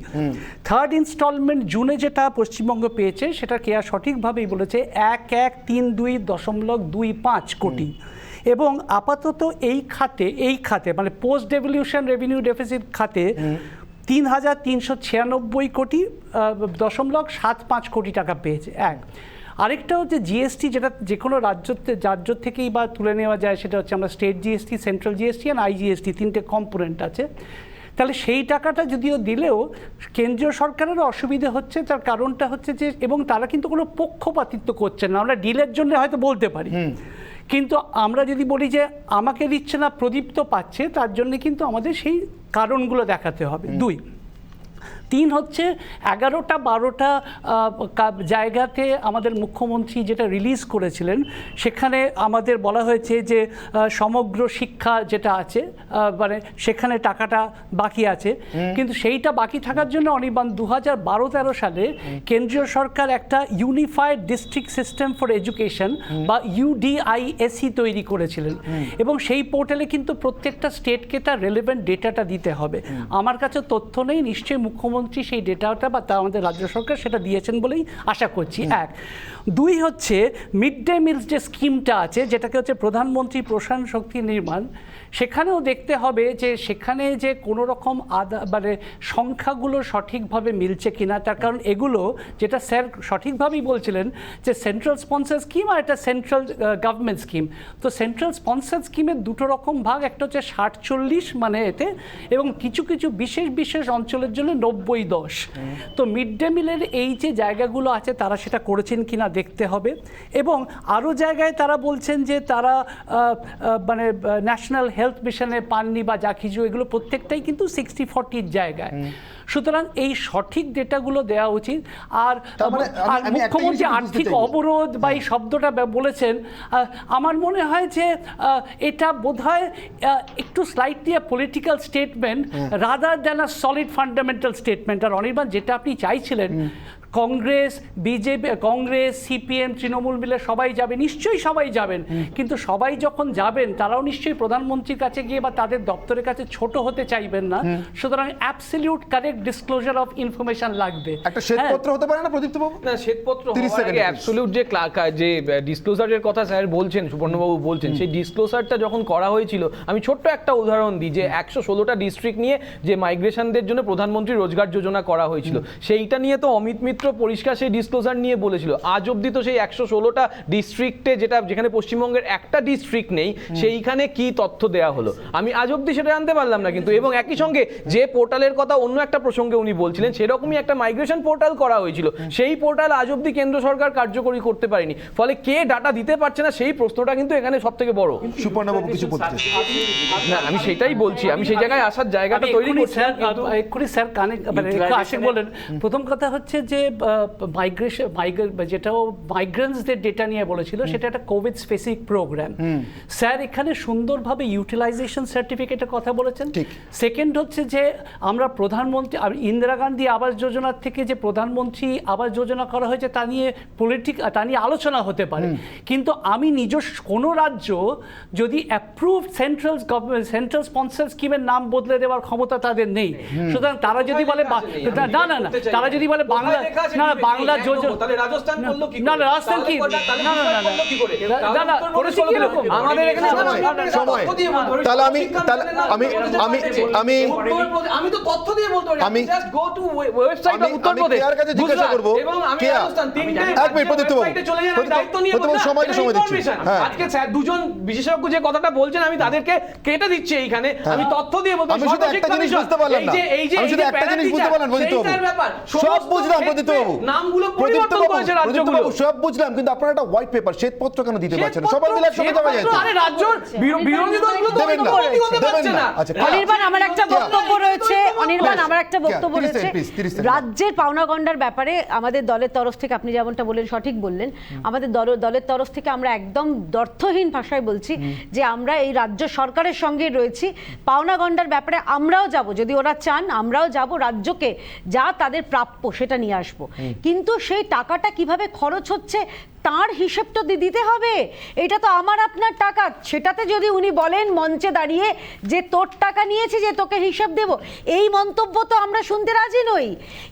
Third instalment জুনে যেটা পশ্চিমবঙ্গ পেয়েছে সেটা কেয়া সঠিকভাবেই বলেছে 1132.25 কোটি। এবং আপাতত এই খাতে মানে পোস্ট ডেভলিউশন রেভিনিউ ডেফিসিট খাতে 3,396.75 কোটি টাকা পেয়েছে। আরেকটা হচ্ছে জিএসটি, যেটা যে কোনো রাজ্য থেকেই বা তুলে নেওয়া যায়, সেটা হচ্ছে আমরা স্টেট জিএসটি, সেন্ট্রাল জিএসটি আর আইজিএসটি, 3টে কম্পোনেন্ট আছে। তাহলে সেই টাকাটা যদিও দিলেও কেন্দ্রীয় সরকারেরও অসুবিধে হচ্ছে। তার কারণটা হচ্ছে যে, এবং তারা কিন্তু কোনো পক্ষপাতিত্ব করছে না। আমরা ডিলের জন্য হয়তো বলতে পারি, কিন্তু আমরা যদি বলি যে আমাকে দিচ্ছে না প্রদীপ্ত পাচ্ছে, তার জন্য কিন্তু আমাদের সেই কারণগুলো দেখাতে হবে। 3 হচ্ছে 11-12টা জায়গাতে আমাদের মুখ্যমন্ত্রী যেটা রিলিজ করেছিলেন, সেখানে আমাদের বলা হয়েছে যে সমগ্র শিক্ষা যেটা আছে মানে সেখানে টাকাটা বাকি আছে, কিন্তু সেইটা বাকি থাকার জন্য অনির্বাণ 2012-13 সালে কেন্দ্রীয় সরকার একটা unified district system for education বা UDISE তৈরি করেছিলেন, এবং সেই পোর্টালে কিন্তু প্রত্যেকটা স্টেটকে তার রেলেভেন্ট ডেটাটা দিতে হবে। আমার কাছে তথ্য নেই, নিশ্চয়ই মুখ্যমন্ত্রী সেই ডেটাটা বা তা আমাদের রাজ্য সরকার সেটা দিয়েছেন বলেই আশা করছি। 2 হচ্ছে মিড ডে মিলস যে স্কিমটা আছে, যেটাকে হচ্ছে প্রধানমন্ত্রী পোষণ শক্তি নির্মাণ, সেখানেও দেখতে হবে যে সেখানে যে কোনো রকম মানে সংখ্যাগুলো সঠিকভাবে মিলছে কিনা। তার কারণ এগুলো, যেটা স্যার সঠিকভাবেই বলছিলেন যে সেন্ট্রাল স্পন্সার স্কিম আর একটা সেন্ট্রাল গভর্নমেন্ট স্কিম। তো সেন্ট্রাল স্পন্সার স্কিমের 2 রকম ভাগ, একটা হচ্ছে 60-40 মানে এতে, এবং কিছু বিশেষ অঞ্চলের জন্য 90 90-10। তো মিড ডে মিলের এই যে জায়গাগুলো আছে তারা সেটা করেছেন কিনা দেখতে হবে। এবং আরও জায়গায় তারা বলছেন যে তারা মানে ন্যাশনাল হেলথ মিশনে পাননি বা যা কিছু, এগুলো প্রত্যেকটাই কিন্তু 60-40 জায়গায়। সুতরাং এই সঠিক ডেটাগুলো দেওয়া উচিত। আর মুখ্যমন্ত্রী আর্থিক অবরোধ বা এই শব্দটা বলেছেন, আমার মনে হয় যে এটা বোধহয় একটু slightly political statement rather than a solid fundamental statement. আর অনির্বাণ, যেটা আপনি চাইছিলেন কংগ্রেস, বিজেপি, কংগ্রেস, সিপিএম, তৃণমূল মিলে সবাই যাবে, নিশ্চয়ই সবাই যাবেন, কিন্তু সবাই যখন যাবেন তারাও নিশ্চয়ই প্রধানমন্ত্রীর কাছে গিয়ে বা তাদের দপ্তরের কাছে ছোট হতে চাইবেন না। সুতরাং absolute correct disclosure of information লাগবে। একটা শ্বেতপত্র হতে পারে না প্রদীপ্ত বাবু? না, শ্বেতপত্র অ্যাবসলিউট যে ডিসক্লোজারের কথা স্যার বলছেন, সুবর্ণবাবু বলছেন, সেই ডিসক্লোজারটা যখন করা হয়েছিল, আমি ছোট্ট একটা উদাহরণ দিই, যে 116টা ডিস্ট্রিক্ট নিয়ে যে মাইগ্রেশনদের জন্য প্রধানমন্ত্রী রোজগার যোজনা করা হয়েছিল, সেইটা নিয়ে তো অমিত মিত্র পরিষ্কার সেই ডিসক্লোজার নিয়ে বলেছিল। আজ অবধি তো সেই 116টা ডিস্ট্রিক্টে, যেখানে পশ্চিমবঙ্গের একটা ডিস্ট্রিক্ট নেই, সেইখানে কি তথ্য দেওয়া হলো আমি আজ অবধি সেটা জানতে পারলাম না। কিন্তু এবং একই সঙ্গে যে পোর্টালের কথা অন্য একটা প্রসঙ্গে উনি বলছিলেন, সেরকমই একটা মাইগ্রেশন পোর্টাল করা হয়েছিল, সেই পোর্টাল আজ অবধি কেন্দ্র সরকার কার্যকরী করতে পারেনি। ফলে কে ডাটা দিতে পারছে না, সেই প্রশ্নটা কিন্তু এখানে সব থেকে বড়। সুপর্ণবাবু কিছু বলতে? না, আমি সেটাই বলছি, আমি সেই জায়গায় আসার জায়গাটা তৈরি করছি। এক্ষুনি স্যার কানে বলেন। প্রথম কথা হচ্ছে যে যেটাও মাইগ্রেন্টসদের ডেটা নিয়ে বলেছিল, সেটা একটা কোভিড স্পেসিফিক প্রোগ্রাম। স্যার এখানে সুন্দরভাবে ইউটিলাইজেশন সার্টিফিকেটের কথা বলেছেন। সেকেন্ড হচ্ছে যে আমরা প্রধানমন্ত্রী ইন্দিরা গান্ধী আবাস যোজনার থেকে যে প্রধানমন্ত্রী আবাস যোজনা করা হয়েছে তা নিয়ে আলোচনা হতে পারে, কিন্তু আমি নিজস্ব কোনো রাজ্য যদি অ্যাপ্রুভড সেন্ট্রাল স্পন্সর স্কিমের নাম বদলে দেওয়ার ক্ষমতা তাদের নেই। সুতরাং তারা যদি বলে না তারা যদি বলে বাংলা বাংলা যোজনা, তাহলে রাজস্থান করলো কি? না রাজস্থান কি? না করেছে কি রকম? আমাদের এখানে সময়, তাহলে আমি তো তথ্য দিয়ে বলতে পারি। আমি just go to website of Uttar Pradesh, care কাছে জিজ্ঞাসা করব, এবং আমি কেয়া রাজস্থান তিনটে এক মিনিট প্রদীপ্ত বাবু, চলে যান, দায়িত্ব নিয়ে বলতে সময় দিচ্ছি। আজকে স্যার দুজন বিশেষজ্ঞ যে কথাটা বলছেন, আমি তাদেরকে কেটে দিচ্ছি এইখানে। আমি তথ্য দিয়ে বলতে, আমি শুধু একটা জিনিস বুঝতে পারলাম না, আমি শুধু একটা জিনিস বুঝতে পারলাম প্রদীপ্ত বাবু, সব বুঝলাম প্রদীপ্ত বাবু, নামগুলো পরিবর্তন করেছে রাজ্যগুলো, সব বুঝলাম, কিন্তু আপনারা একটা হোয়াইট পেপার শ্বেতপত্র কেন দিতে পারছেন? সবাই মিলে একসাথে যাওয়া যায় তো। আরে রাজ্যের বিরোধী দলগুলো তো দেবেন না। আচ্ছা অনির্বাণ, আমার একটা বক্তব্য রয়েছে। অনির্বাণ, আমার একটা বক্তব্য রয়েছে। রাজ্যের পাওনা গন্ডার ব্যাপারে আমাদের দলের তরফ থেকে, আপনি যেমনটা বললেন সঠিক বললেন, আমাদের দলের তরফ থেকে আমরা একদম দ্ব্যর্থহীন ভাষায় বলছি যে আমরা এই রাজ্য সরকারের সঙ্গে রয়েছি। পাওনা গন্ডার ব্যাপারে আমরাও যাব, যদি ওরা চান আমরাও যাব, রাজ্যকে যা তাদের প্রাপ্য সেটা নিয়ে আসবো। কিন্তু সেই টাকাটা কিভাবে খরচ হচ্ছে তার হিসেব তো দিতে হবে। এটা তো আমার আপনার টাকা, সেটাতে যদি উনি বলেন মঞ্চে দাঁড়িয়ে যে তোর টাকা নিয়েছি, যে তোকে হিসাব দেব, এই মন্তব্য তো আমরা শুনতে রাজি নই।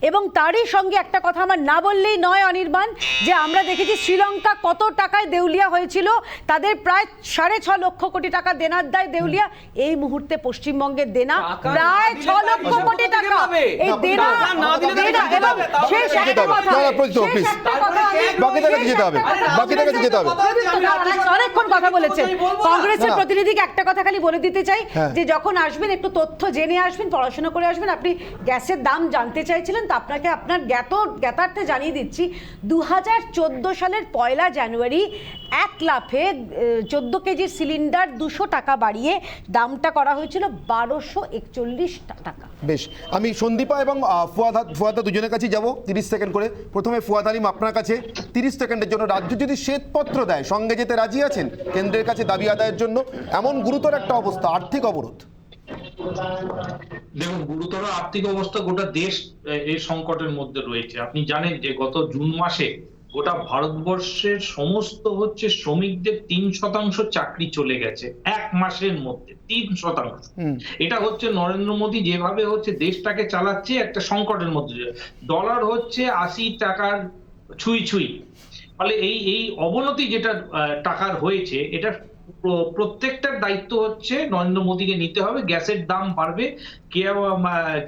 এবং তারই সঙ্গে একটা কথা আমার না বললেই নয় অনির্বাণ, যে আমরা দেখেছি শ্রীলঙ্কা কত টাকায় দেউলিয়া হয়েছিল, তাদের প্রায় 6.5 লক্ষ কোটি টাকা দেনার দায় দেউলিয়া। এই মুহূর্তে পশ্চিমবঙ্গের দেনা প্রায় 6 লক্ষ কোটি টাকা। এই দেনা এবং শেষ একটা কথা, অনেকক্ষণ কথা বলেছেন। কংগ্রেসের প্রতিনিধিকে একটা কথা খালি বলে দিতে চাই, যে যখন আসবেন একটু তথ্য জেনে আসবেন, পড়াশোনা করে আসবেন। আপনি গ্যাসের দাম জানতে চাইছিলেন, তো আপনাকে আপনার জ্ঞাতার্থে জানিয়ে দিচ্ছি, 2014 সালের 1 জানুয়ারি 1 লাফে 14 কেজির সিলিন্ডার 200 টাকা বাড়িয়ে দামটা করা হয়েছিল 1241 টাকা। বেশ, আমি সন্দীপা এবং ফুয়াদা দুজনের কাছে যাব 30 সেকেন্ড করে। প্রথমে ফুয়াদ আলিম, আপনার কাছে 30 সেকেন্ডের জন্য, রাজ্য যদি শ্বেতপত্র দেয় সঙ্গে যেতে রাজি আছেন কেন্দ্রের কাছে দাবি আদায়ের জন্য? এমন গুরুতর একটা অবস্থা, আর্থিক অবরোধ। দেখুন, গুরুতর আর্থিক অবস্থা, গোটা দেশ এই সংকটের মধ্যে রয়েছে। আপনি জানেন যে গত জুন মাসে গোটা ভারতবর্ষের সমস্ত শ্রমিকদের 3% চাকরি চলে গেছে এক মাসের মধ্যে, 3%। এটা নরেন্দ্র মোদী যেভাবে দেশটাকে চালাচ্ছে একটা সংকটের মধ্যে। ডলার 80 টাকার ছুঁই। ফলে এই অবনতি যেটা টাকার হয়েছে, এটা প্রত্যেকটার দায়িত্ব নরেন্দ্র মোদীকে নিতে হবে। গ্যাসের দাম বাড়বে,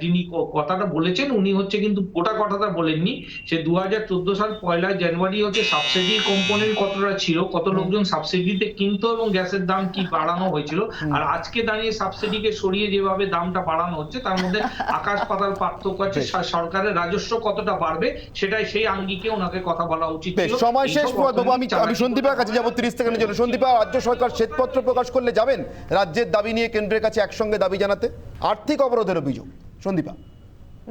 যিনি কথাটা বলেছেন উনি হচ্ছে কিন্তু গোটা কথাটা বলেননি। সে 2014 সাল 1 জানুয়ারি হচ্ছে সাবসিডি কম্পোনেন্ট কতটা ছিল, কত লোকজন সাবসিডিতে কিনতো এবং গ্যাসের দাম কি বাড়ানো হয়েছিল, আর আজকে দাঁড়িয়ে সাবসিডিকে সরিয়ে যেভাবে দামটা বাড়ানো হচ্ছে তার মধ্যে আকাশ পাতাল পার্থক্য আছে। সরকারের রাজস্ব কতটা বাড়বে সেটাই সেই আঙ্গিকে ওনাকে কথা বলা উচিত ছিল। সময় শেষ বাবু, আমি সন্দীপার কাছে যাবো 30 সেকেন্ডের জন্য। সন্দীপা, রাজ্য সরকার শ্বেতপত্র প্রকাশ করলে যাবেন রাজ্যের দাবি নিয়ে কেন্দ্রের কাছে একসঙ্গে দাবি জানাতে? আর্থিক অবরোধের অভিযোগ, সন্দীপা।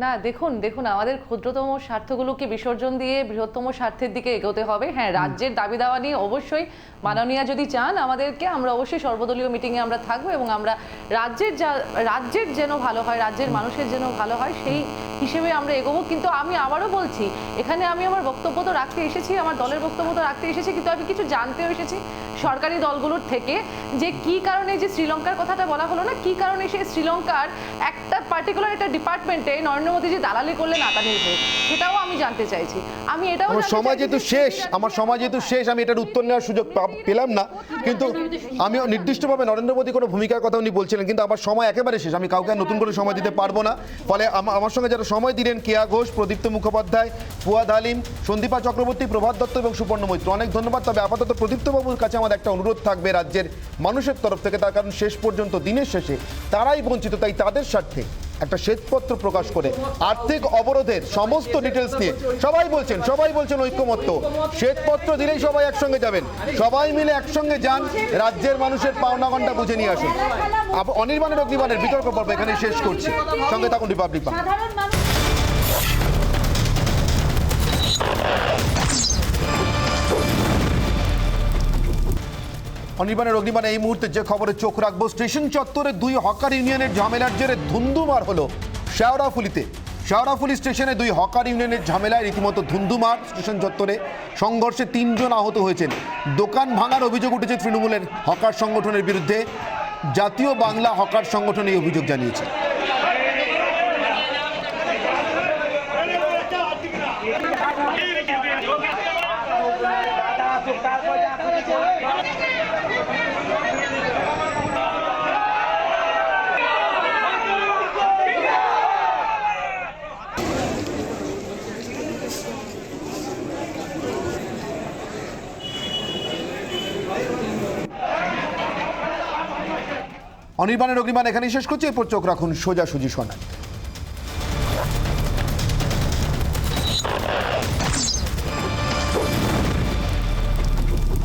না দেখুন আমাদের ক্ষুদ্রতম স্বার্থগুলোকে বিসর্জন দিয়ে বৃহত্তম স্বার্থের দিকে এগোতে হবে। হ্যাঁ, রাজ্যের দাবি দাওয়া নিয়ে অবশ্যই মাননীয়া যদি চান আমাদেরকে, আমরা অবশ্যই সর্বদলীয় মিটিংয়ে আমরা থাকবো এবং আমরা রাজ্যের যেন ভালো হয়, রাজ্যের মানুষের যেন ভালো হয় সেই হিসেবে আমরা এগোবো। কিন্তু আমি আবারও বলছি, এখানে আমি আমার বক্তব্য তো রাখতে এসেছি, আমার দলের বক্তব্য তো রাখতে এসেছি, কিন্তু আমি কিছু জানতেও এসেছি সরকারি দলগুলোর থেকে যে কি কারণে যে শ্রীলঙ্কার কথাটা বলা হলো না, কি কারণে সেই শ্রীলঙ্কার একটা পার্টিকুলার একটা ডিপার্টমেন্টে নরেন্দ্র মোদীজি দালালি করলেন আদানির হয়ে, সেটাও আমি জানতে চাইছি। আমি এটাও আমার সময় যেহেতু শেষ, আমি এটার উত্তর নেওয়ার সুযোগ পেলাম না, কিন্তু আমি নির্দিষ্টভাবে নরেন্দ্র মোদী কোনো ভূমিকার কথা উনি বলছিলেন, কিন্তু আমার সময় একেবারে শেষ, আমি কাউকে নতুন করে সময় দিতে পারবো না। ফলে আমার সঙ্গে যারা সময় দিলেন, কেয়া ঘোষ, প্রদীপ্ত মুখোপাধ্যায়, ফুয়াদ হালিম, সন্দীপা চক্রবর্তী, প্রভাত দত্ত এবং সুপর্ণ মৈত্র, অনেক ধন্যবাদ। তবে আপাতত প্রদীপ্তবাবুর কাছে আমার একটা অনুরোধ থাকবে রাজ্যের মানুষের তরফ থেকে, তার কারণ শেষ পর্যন্ত দিনের শেষে তারাই বঞ্চিত, তাই তাদের স্বার্থে একটা শ্বেতপত্র প্রকাশ করে আর্থিক অবরোধের সমস্ত ডিটেলস নিয়ে সবাই বলছেন ঐক্যমত্য, শ্বেতপত্র দিলেই সবাই একসঙ্গে যাবেন, সবাই মিলে একসঙ্গে যান, রাজ্যের মানুষের পাওনা ঘন্টা বুঝে নিয়ে আসুন। অনির্বাণের অগ্নিবাণের বিতর্ক পর্ব এখানে শেষ করছি, সঙ্গে থাকুন রিপাবলিক বাংলা। অনির্বাণের অগ্নিবাণে এই মুহূর্তে যে খবরে চোখ রাখবো, স্টেশন চত্বরে 2 হকার ইউনিয়নের ঝামেলার জেরে ধুন্ধুমার হলো শেওড়াফুলিতে। শেওড়াফুলি স্টেশনে 2 হকার ইউনিয়নের ঝামেলায় রীতিমতো ধুন্ধুমার। স্টেশন চত্বরে সংঘর্ষে 3 জন আহত হয়েছেন। দোকান ভাঙার অভিযোগ উঠেছে তৃণমূলের হকার সংগঠনের বিরুদ্ধে। জাতীয় বাংলা হকার সংগঠন এই অভিযোগ জানিয়েছে। অনির্বাণের অগ্নিবাণ এখানেই শেষ করছি, এরপর চোখ রাখুন সোজাসুজি সোনায়।